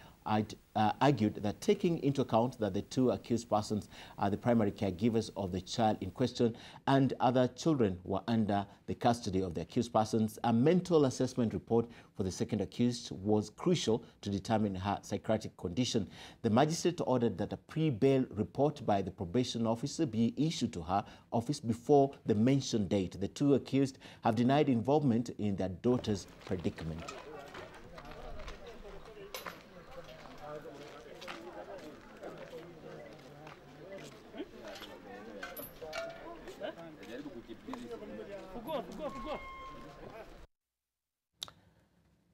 argued that taking into account that the two accused persons are the primary caregivers of the child in question and other children were under the custody of the accused persons, a mental assessment report for the second accused was crucial to determine her psychiatric condition. The magistrate ordered that a pre-bail report by the probation officer be issued to her office before the mentioned date. The two accused have denied involvement in their daughter's predicament.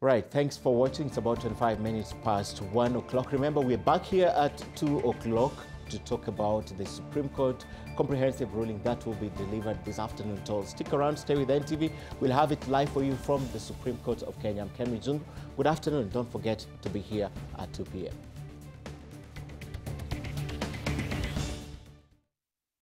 Right, thanks for watching. It's about 25 minutes past 1 o'clock. Remember, we're back here at 2 o'clock to talk about the Supreme Court comprehensive ruling that will be delivered this afternoon. So stick around, stay with NTV. We'll have it live for you from the Supreme Court of Kenya. I'm Kenry Jun. Good afternoon. Don't forget to be here at 2 p.m.